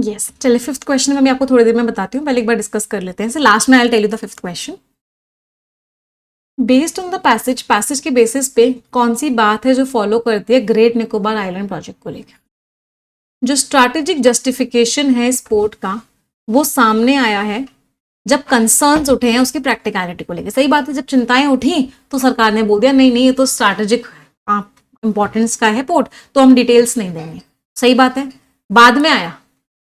Yes, चलिए फिफ्थ क्वेश्चन में मैं आपको थोड़ी देर में बताती हूँ, पहले एक बार डिस्कस कर लेते हैं। लास्ट में I tell you the fifth question. Based on the passage के बेसिस पे कौन सी बात है जो फॉलो करती है ग्रेट निकोबार आइलैंड प्रोजेक्ट को लेकर? जो स्ट्रैटेजिक जस्टिफिकेशन है स्पोर्ट का, वो सामने आया है जब कंसर्न्स उठे हैं उसकी प्रैक्टिकलिटी को लेकर। सही बात है, जब चिंताएं उठी तो सरकार ने बोल दिया नहीं नहीं, ये तो स्ट्रैटेजिक इंपॉर्टेंस का है पोर्ट, तो हम डिटेल्स नहीं देंगे। सही बात है। बाद में आया,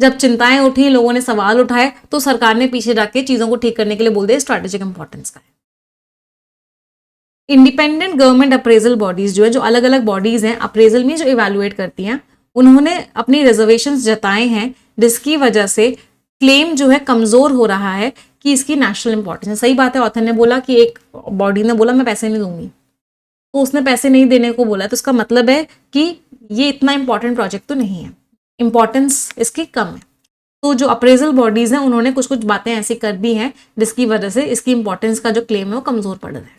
जब चिंताएं उठी, लोगों ने सवाल उठाए, तो सरकार ने पीछे जाके चीजों को ठीक करने के लिए बोल दिया स्ट्रैटेजिक इंपॉर्टेंस का है। इंडिपेंडेंट गवर्नमेंट अप्रेजल बॉडीज जो है, जो अलग अलग बॉडीज हैं अप्रेजल में जो इवेलुएट करती हैं, उन्होंने अपनी रिजर्वेशंस जताए हैं, जिसकी वजह से क्लेम जो है कमजोर हो रहा है कि इसकी नेशनल इंपॉर्टेंस है। सही बात है, ऑथर ने बोला कि एक बॉडी ने बोला मैं पैसे नहीं दूंगी, तो उसने पैसे नहीं देने को बोला, तो इसका मतलब है कि ये इतना इंपॉर्टेंट प्रोजेक्ट तो नहीं है, इंपॉर्टेंस इसकी कम है। तो जो अप्रेजल बॉडीज हैं उन्होंने कुछ कुछ बातें ऐसी कर दी हैं जिसकी वजह से इसकी इंपॉर्टेंस का जो क्लेम है वो कमजोर पड़ रहा है।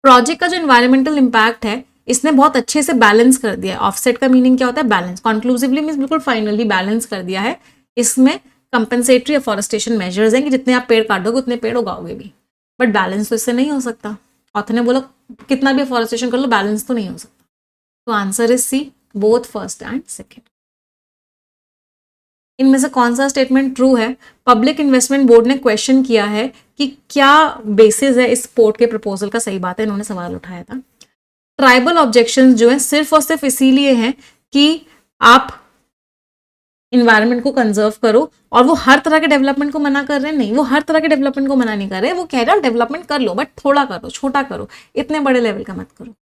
प्रोजेक्ट का जो इन्वायरमेंटल इंपैक्ट है, इसने बहुत अच्छे से बैलेंस कर दिया है। ऑफसेट का मीनिंग क्या होता है? बैलेंस। कंक्लूसिवली मींस बिल्कुल फाइनली बैलेंस कर दिया है। इसमें कंपेंसेटरी अफॉरेस्टेशन मेजर्स हैं कि जितने आप पेड़ काटोगे उतने पेड़ उगाओगे भी, बट बैलेंस तो इससे नहीं हो सकता। ऑथर ने बोला कितना भी अफॉरेस्टेशन कर लो, बैलेंस तो नहीं हो सकता। तो answer is C, both first and second. इनमें से कौन सा स्टेटमेंट ट्रू है? पब्लिक इन्वेस्टमेंट बोर्ड ने क्वेश्चन किया है कि क्या बेसिस है इस पोर्ट के प्रपोजल का। सही बात है, इन्होंने सवाल उठाया था। ट्राइबल ऑब्जेक्शंस जो है सिर्फ और सिर्फ इसीलिए हैं कि आप इन्वायरमेंट को कंजर्व करो, और वो हर तरह के डेवलपमेंट को मना कर रहे हैं? नहीं, वो हर तरह के डेवलपमेंट को मना नहीं कर रहे, वो कह रहे हैं डेवलपमेंट कर लो बट थोड़ा करो, छोटा करो, इतने बड़े लेवल का मत करो।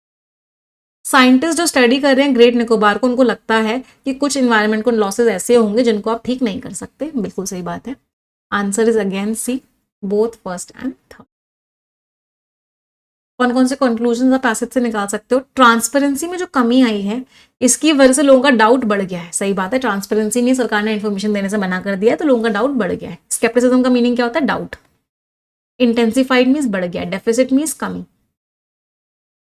साइंटिस्ट जो स्टडी कर रहे हैं ग्रेट निकोबार को, उनको लगता है कि कुछ इन्वायरमेंट को लॉसेज ऐसे होंगे जिनको आप ठीक नहीं कर सकते। बिल्कुल सही बात है। Answer is again C, both first and third. कौन कौन से कंक्लूजन आप पैसेज से निकाल सकते हो? ट्रांसपेरेंसी में जो कमी आई है, इसकी वजह से लोगों का डाउट बढ़ गया है। सही बात है, ट्रांसपेरेंसी नहीं, सरकार ने इन्फॉर्मेशन देने से मना कर दिया है, तो लोगों का डाउट बढ़ गया है। स्केप्टिसिज्म का मीनिंग क्या होता है? डाउट। इंटेंसिफाइड मीन्स बढ़ गया, डेफिसिट मीन्स कमी।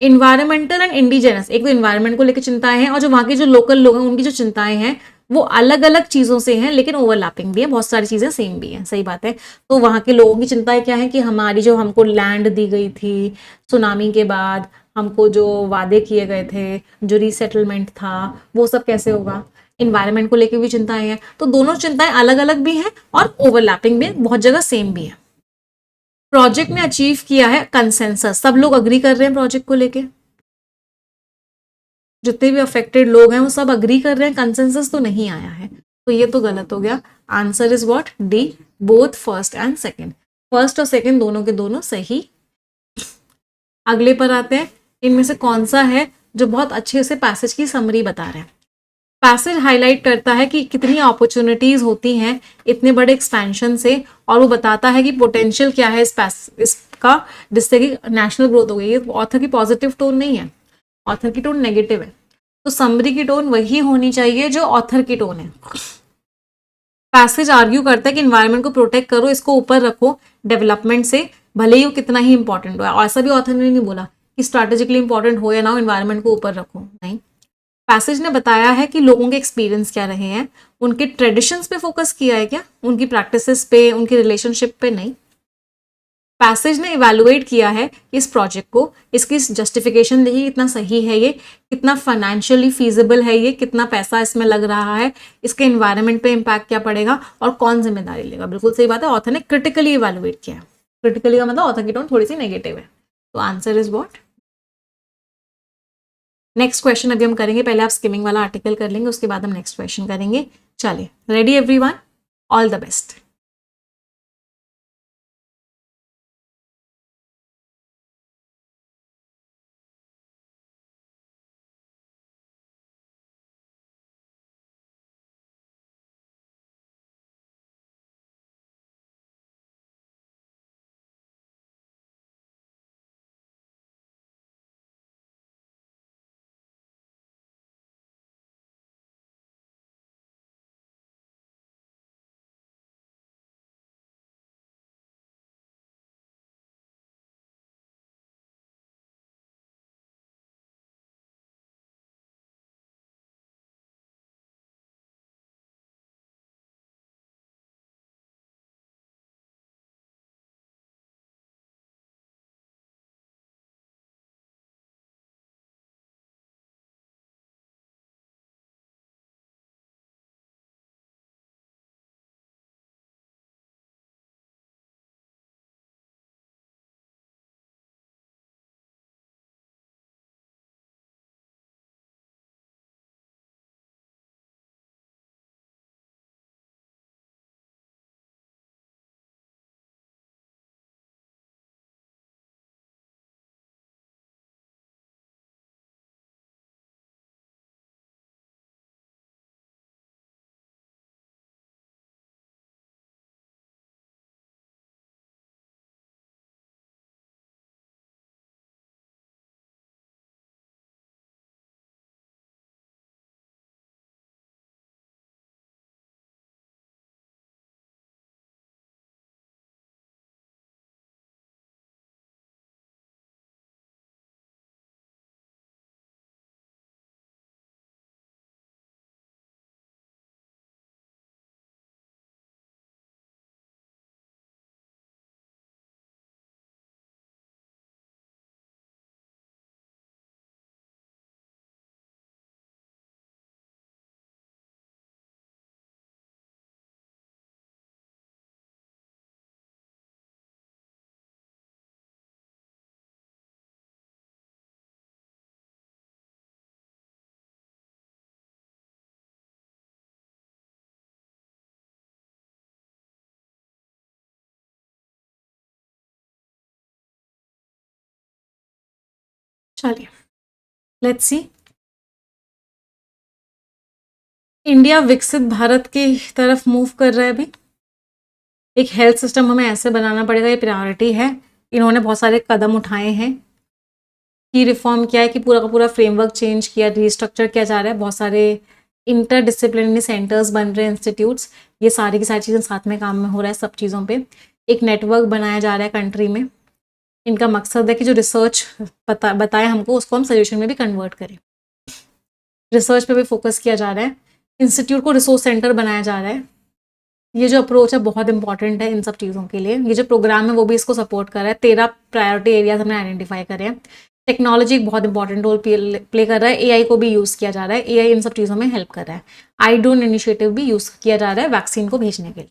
इन्वायरमेंटल एंड इंडिजिनस, एक तो इन्वायरमेंट को लेकर चिंताएं हैं, और जो वहां के जो लोकल लोग हैं उनकी जो चिंताएं हैं वो अलग अलग चीजों से हैं, लेकिन ओवरलैपिंग भी है, बहुत सारी चीजें सेम भी हैं। सही बात है। तो वहां के लोगों की चिंताएं क्या है कि हमारी जो हमको लैंड दी गई थी सुनामी के बाद, हमको जो वादे किए गए थे, जो रीसेटलमेंट था, वो सब कैसे होगा। इन्वायरमेंट को लेकर भी चिंताएं हैं। तो दोनों चिंताएं अलग अलग भी हैं और ओवरलैपिंग भी है, बहुत जगह सेम भी है। प्रोजेक्ट ने अचीव किया है कंसेंसस, सब लोग अग्री कर रहे हैं प्रोजेक्ट को लेके, जितने भी अफेक्टेड लोग हैं वो सब अग्री कर रहे हैं, कंसेंसस तो नहीं आया है, तो ये तो गलत हो गया। Answer is what? D, both first and second. First और सेकंड दोनों के दोनों सही। अगले पर आते हैं, इनमें से कौन सा है जो बहुत अच्छे से पैसेज की समरी बता रहे हैं। पैसेज हाईलाइट करता है कि कितनी अपॉर्चुनिटीज होती हैं इतने बड़े एक्सपेंशन से, और वो बताता है कि पोटेंशियल क्या है इसका, जिससे कि नेशनल ग्रोथ हो गई। ये ऑथर की पॉजिटिव टोन नहीं है, ऑथर की टोन नेगेटिव है। तो समरी की टोन वही होनी चाहिए जो ऑथर की टोन है। पैसेज आर्ग्यू करता है कि इन्वायरमेंट को प्रोटेक्ट करो, इसको ऊपर रखो डेवलपमेंट से, भले ही वो कितना ही इंपॉर्टेंट हो। ऐसा भी ऑथर ने नहीं बोला कि स्ट्रैटेजिकली इंपॉर्टेंट हो या ना हो इन्वायरमेंट को ऊपर रखो, नहीं। पैसेज ने बताया है कि लोगों के एक्सपीरियंस क्या रहे हैं, उनके ट्रेडिशंस पे फोकस किया है क्या, उनकी प्रैक्टिसेस पे, उनकी रिलेशनशिप पे नहीं। पैसेज ने इवैल्यूएट किया है इस प्रोजेक्ट को, इसकी जस्टिफिकेशन देखिए कितना सही है, ये कितना फाइनेंशियली फीजिबल है, ये कितना पैसा इसमें लग रहा है, इसके एनवायरनमेंट पे इम्पैक्ट क्या पड़ेगा, और कौन जिम्मेदारी लेगा। बिल्कुल सही बात है, ऑथर ने क्रिटिकली इवैल्यूएट किया है। क्रिटिकली का मतलब ऑथर की टोन थोड़ी सी नेगेटिव है। तो answer is what? Next question अभी हम करेंगे, पहले आप स्किमिंग वाला आर्टिकल कर लेंगे, उसके बाद हम नेक्स्ट क्वेश्चन करेंगे। चलिए, ready everyone? All the best. चलिए लेट्स सी। इंडिया विकसित भारत की तरफ मूव कर रहा है अभी। एक हेल्थ सिस्टम हमें ऐसे बनाना पड़ेगा, ये प्रायोरिटी है। इन्होंने बहुत सारे कदम उठाए हैं। की रिफॉर्म किया है कि पूरा का पूरा फ्रेमवर्क चेंज किया, रिस्ट्रक्चर किया जा रहा है, बहुत सारे इंटर डिसिप्लिनरी सेंटर्स बन रहे हैं, इंस्टीट्यूट्स, ये सारी की सारी चीज़ें साथ में काम में हो रहा है सब चीज़ों पे। एक नेटवर्क बनाया जा रहा है कंट्री में। इनका मकसद है कि जो रिसर्च बताए हमको उसको हम सोल्यूशन में भी कन्वर्ट करें। रिसर्च पे भी फोकस किया जा रहा है। इंस्टीट्यूट को रिसोर्स सेंटर बनाया जा रहा है। ये जो अप्रोच है बहुत इंपॉर्टेंट है इन सब चीज़ों के लिए। ये जो प्रोग्राम है वो भी इसको सपोर्ट कर रहा है। 13 प्रायोरिटी एरियाज हमने आइडेंटिफाई करे हैं। टेक्नोलॉजी एक बहुत इंपॉर्टेंट रोल प्ले कर रहा है। एआई को भी यूज़ किया जा रहा है। एआई इन सब चीज़ों में हेल्प कर रहा है। आई ड्रोन इनिशिएटिव भी यूज़ किया जा रहा है वैक्सीन को भेजने के लिए।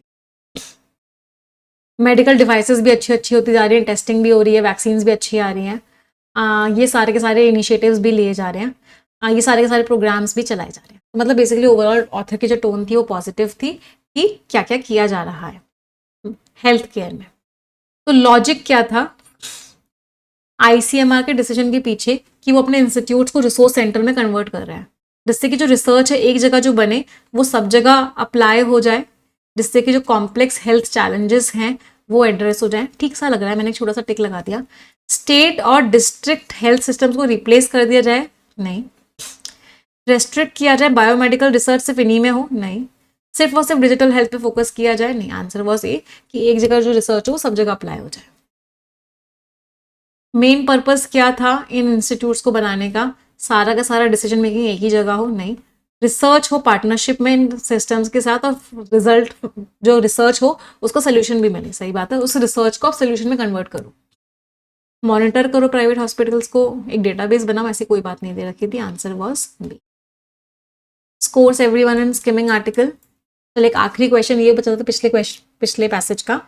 मेडिकल डिवाइसेस भी अच्छी होती जा रही हैं, टेस्टिंग भी हो रही है, वैक्सीन भी अच्छी आ रही हैं। ये सारे के सारे इनिशिएटिव्स भी लिए जा रहे हैं। ये सारे के सारे प्रोग्राम्स भी चलाए जा रहे हैं। तो मतलब बेसिकली ओवरऑल ऑथर की जो टोन थी वो पॉजिटिव थी कि क्या क्या किया जा रहा है हेल्थ केयर में। तो लॉजिक क्या था आईसीएमआर के डिसीजन के पीछे कि वो अपने इंस्टीट्यूट्स को रिसोर्स सेंटर में कन्वर्ट कर रहा है, जिससे कि जो रिसर्च है एक जगह जो बने वो सब जगह अप्लाई हो जाए, जिससे कि जो कॉम्प्लेक्स हेल्थ चैलेंजेस हैं वो एड्रेस हो जाए। ठीक सा लग रहा है, मैंने एक छोटा सा टिक लगा दिया। स्टेट और डिस्ट्रिक्ट हेल्थ सिस्टम्स को रिप्लेस कर दिया जाए, नहीं। रेस्ट्रिक्ट किया जाए बायोमेडिकल रिसर्च सिर्फ इन्हीं में हो, नहीं। सिर्फ और सिर्फ डिजिटल हेल्थ पे फोकस किया जाए, नहीं। आंसर वॉज ए कि एक जगह जो रिसर्च हो वो सब जगह अप्लाई हो जाए। मेन पर्पस क्या था इन इंस्टीट्यूट्स को बनाने का? सारा का सारा डिसीजन मेकिंग एक ही जगह हो, नहीं। रिसर्च हो पार्टनरशिप में इन सिस्टम्स के साथ, और रिजल्ट जो रिसर्च हो उसका सोल्यूशन भी मिले। सही बात है, उस रिसर्च को आप सोल्यूशन में कन्वर्ट करो। मॉनिटर करो प्राइवेट हॉस्पिटल्स को, एक डेटाबेस बनाओ, ऐसी कोई बात नहीं दे रखी थी। Answer was B. Scores everyone in skimming article. चल एक आखिरी क्वेश्चन ये बचा था पिछले पैसेज का।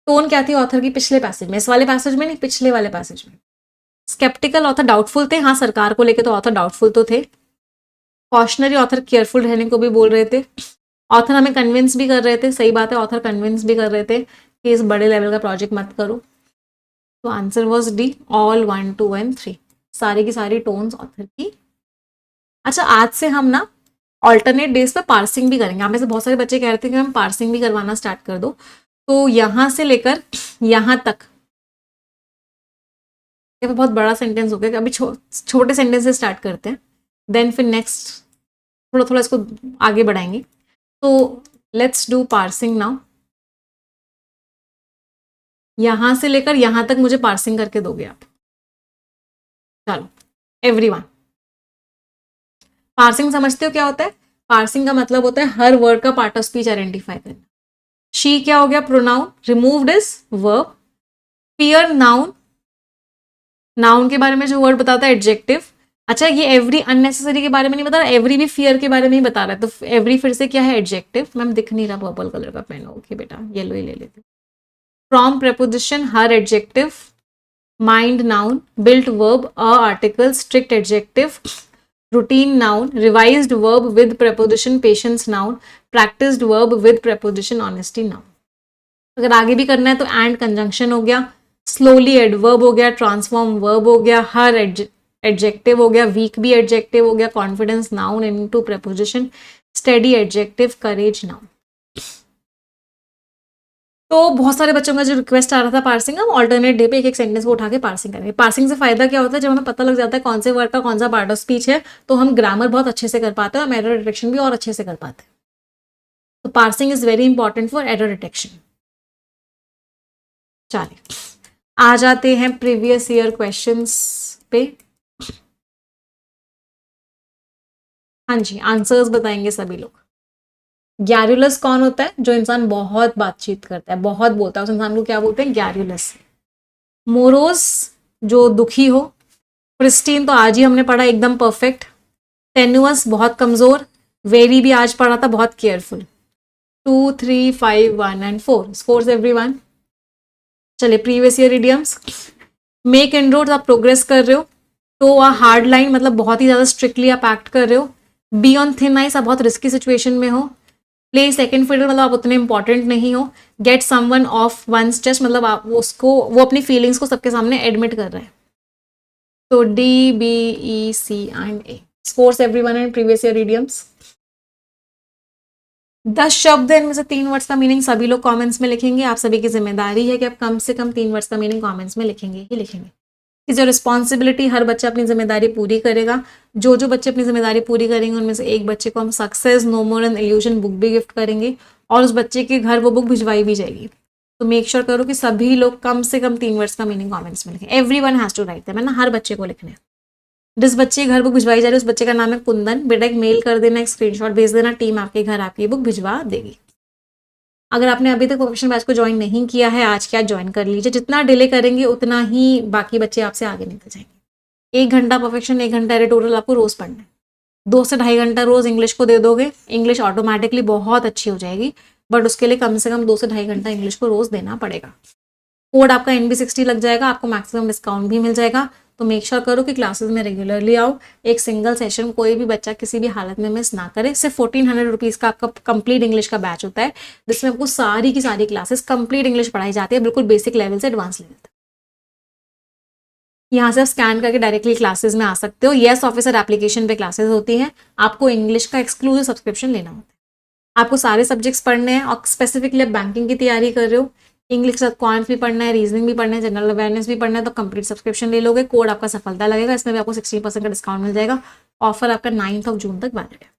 टोन क्या थी ऑथर की पिछले पैसेज में? इस वाले पैसेज में नहीं, पिछले वाले पैसेज में। स्केप्टिकल ऑथर डाउटफुल थे। हाँ, सरकार को लेके तो ऑथर डाउटफुल तो थे। कॉशनरी ऑथर केयरफुल रहने को भी बोल रहे थे। ऑथर हमें कन्विंस भी कर रहे थे। सही बात है, ऑथर कन्विंस भी कर रहे थे कि इस बड़े लेवल का प्रोजेक्ट मत करो। तो answer was D, all 1, 2 and 3। सारी की सारी टोन्स ऑथर की। अच्छा, आज से हम ना ऑल्टरनेट डेज पे पार्सिंग भी करेंगे। आप में से बहुत सारे बच्चे कह रहे थे कि हम पार्सिंग भी करवाना स्टार्ट कर दो। तो यहाँ से लेकर यहाँ तक, ये बहुत बड़ा सेंटेंस हो गया। अभी छोटे सेंटेंस से स्टार्ट करते हैं, देन फिर नेक्स्ट थोड़ा थोड़ा इसको आगे बढ़ाएंगे। तो लेट्स डू पार्सिंग नाउ। यहाँ से लेकर यहाँ तक मुझे पार्सिंग करके दोगे आप। चलो एवरीवन, पार्सिंग समझते हो क्या होता है? पार्सिंग का मतलब होता है हर वर्ड का पार्ट ऑफ स्पीच आइडेंटिफाई करना। शी क्या हो गया? Pronoun. Removed is verb. Fear noun, noun के बारे में जो वर्ड बताता है एडजेक्टिव। अच्छा, ये एवरी अननेसेसरी के बारे में नहीं बता रहा, एवरी भी फियर के बारे में ही बता रहा है। तो एवरी फिर से क्या है? एडजेक्टिव। मैम दिख नहीं रहा पर्पल कलर का पेन। ओके बेटा, येलो ही ले लेते। From preposition, her adjective. Mind noun. Built verb, a article, strict adjective. Routine noun. Revised verb with preposition, patience noun. Practised verb with preposition, honesty noun. अगर आगे भी करना है तो एंड कंजंक्शन हो गया। स्लोली एडवर्ब हो गया। ट्रांसफॉर्म वर्ब हो गया। हर एडजेक्टिव हो गया। वीक भी एडजेक्टिव हो गया। Confidence noun into preposition. Steady adjective. Courage noun. तो बहुत सारे बच्चों का जो रिक्वेस्ट आ रहा था पार्सिंग, हम ऑल्टरनेट डे पे एक एक सेंटेंस को उठा के पार्सिंग करेंगे। पार्सिंग से फायदा क्या होता है? जब हमें पता लग जाता है कौन से वर्ड का कौन सा पार्ट ऑफ स्पीच है, तो हम ग्रामर बहुत अच्छे से कर पाते हैं और एरर डिटेक्शन भी और अच्छे से कर पाते हैं। तो parsing is very important for error detection. चलिए आ जाते हैं प्रीवियस ईयर क्वेश्चंस पे। हाँ जी, आंसर्स बताएंगे सभी लोग। गैरुलस कौन होता है? जो इंसान बहुत बातचीत करता है, बहुत बोलता है, उस इंसान को क्या बोलते हैं? गैरुलस। मोरोस, जो दुखी हो। प्रिस्टीन तो आज ही हमने पढ़ा, एकदम परफेक्ट। टेनुअस, बहुत कमजोर। वेरी भी आज पढ़ा था, बहुत केयरफुल। 2, 3, 5, 1 and 4 scores everyone. चलिए previous year idioms. Make inroads, आप प्रोग्रेस कर रहे हो। तो हार्ड लाइन मतलब बहुत ही ज्यादा स्ट्रिक्टली आप एक्ट कर रहे हो। बी ऑन थिन आइस, आप बहुत रिस्की सिचुएशन में हो। प्ले सेकंड फिडल, मतलब आप उतने इंपॉर्टेंट नहीं हो। Get someone off one's chest, मतलब आप वो अपनी फीलिंग्स को सबके सामने एडमिट कर रहे हैं। तो D, B, E, C and A. Scores everyone in previous year idioms. 10 शब्द है, इनमें से 3 वर्ड्स का मीनिंग सभी लोग कमेंट्स में लिखेंगे। आप सभी की जिम्मेदारी है कि आप कम से कम 3 वर्ड्स का मीनिंग कमेंट्स में लिखेंगे ही लिखेंगे। इज योर रिस्पॉन्सिबिलिटी, हर बच्चा अपनी जिम्मेदारी पूरी करेगा। जो जो बच्चे अपनी जिम्मेदारी पूरी करेंगे उनमें से एक बच्चे को हम success no more an illusion book भी गिफ्ट करेंगे और उस बच्चे के घर वो बुक भिजवाई भी जाएगी। तो मेक श्योर करो कि सभी लोग कम से कम 3 वर्ड्स का मीनिंग कमेंट्स में लिखें। Everyone has to write them, है ना, हर बच्चे को लिखने हैं। जिस बच्चे के घर बुक भिजवाई जा रही है उस बच्चे का नाम है कुंदन। बेटा एक मेल कर देना, एक स्क्रीनशॉट भेज देना, टीम आपके घर आपकी बुक भिजवा देगी। अगर आपने अभी तक प्रोफेशनल बैच को ज्वाइन नहीं किया है, आज के आज ज्वाइन कर लीजिए। जितना डिले करेंगे उतना ही बाकी बच्चे आपसे आगे निकल जाएंगे। 1 घंटा परफेक्शन, 1 घंटा एडिटोरियल आपको रोज पढ़ना है। 2 से 2.5 घंटा रोज इंग्लिश को दे दोगे, इंग्लिश ऑटोमेटिकली बहुत अच्छी हो जाएगी, बट उसके लिए कम से कम 2 से 2.5 घंटा इंग्लिश को रोज देना पड़ेगा। कोड आपका NB60 लग जाएगा, आपको मैक्सिमम डिस्काउंट भी मिल जाएगा। तो मेक श्योर करो कि क्लासेस में रेगुलरली आओ। एक सिंगल सेशन कोई भी बच्चा किसी भी हालत में मिस ना करे। सिर्फ 1400 रुपीज़ का आपका कंप्लीट इंग्लिश का बैच होता है, जिसमें आपको सारी की सारी क्लासेस कंप्लीट इंग्लिश पढ़ाई जाती है, बिल्कुल बेसिक लेवल से एडवांस लेवल तक। यहाँ से आप स्कैन करके डायरेक्टली क्लासेस में आ सकते हो। येस ऑफिसर एप्लीकेशन पे क्लासेस होती हैं। आपको इंग्लिश का एक्सक्लूसिव सब्सक्रिप्शन लेना होता है। आपको सारे सब्जेक्ट्स पढ़ने हैं और स्पेसिफिकली आप बैंकिंग की तैयारी कर रहे हो, इंग्लिश के साथ क्वांट भी पढ़ना है, रीजनिंग भी पढ़ना है, जनरल अवेयरनेस भी पढ़ना है, तो कंप्लीट सब्सक्रिप्शन ले लोगे। कोड आपका सफलता लगेगा, इसमें भी आपको 60% का डिस्काउंट मिल जाएगा। ऑफर आपका 9 जून तक वैलिड है।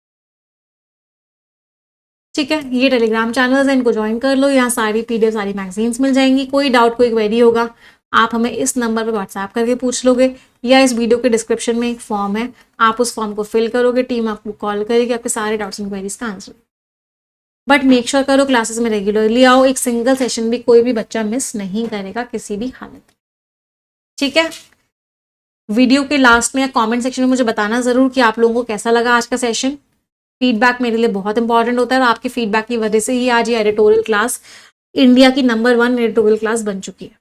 ठीक है, ये टेलीग्राम चैनल्स है, इनको ज्वाइन कर लो। यहाँ सारी PDF सारी मैगजीन्स मिल जाएंगी। कोई डाउट कोई क्वेरी होगा आप हमें इस नंबर पर व्हाट्सएप करके पूछ लोगे, या इस वीडियो के डिस्क्रिप्शन में एक फॉर्म है, आप उस फॉर्म को फिल करोगे, टीम आपको कॉल करेगी, आपके सारे डाउट्स एंड क्वेरीज का आंसर। बट मेक श्योर करो क्लासेस में रेगुलरली आओ। एक सिंगल सेशन भी कोई भी बच्चा मिस नहीं करेगा किसी भी हालत में। ठीक है, वीडियो के लास्ट में या कमेंट सेक्शन में मुझे बताना जरूर कि आप लोगों को कैसा लगा आज का सेशन। फीडबैक मेरे लिए बहुत इंपॉर्टेंट होता है और आपके फीडबैक की वजह से ही आज ये एडिटोरियल क्लास इंडिया की नंबर 1 एडिटोरियल क्लास बन चुकी है।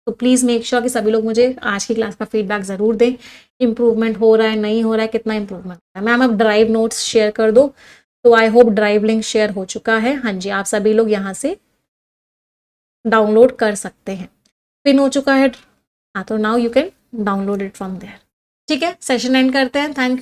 तो प्लीज़ मेक श्योर कि सभी लोग मुझे आज की क्लास का फीडबैक ज़रूर दें। इंप्रूवमेंट हो रहा है, नहीं हो रहा है, कितना इंप्रूवमेंट हो रहा है। मैम आप ड्राइव नोट्स शेयर कर दो। तो I hope drive link share हो चुका है। हाँ जी, आप सभी लोग यहाँ से डाउनलोड कर सकते हैं। पिन हो चुका है, हाँ, तो now you can download it from there. ठीक है, सेशन एंड करते हैं। Thank you.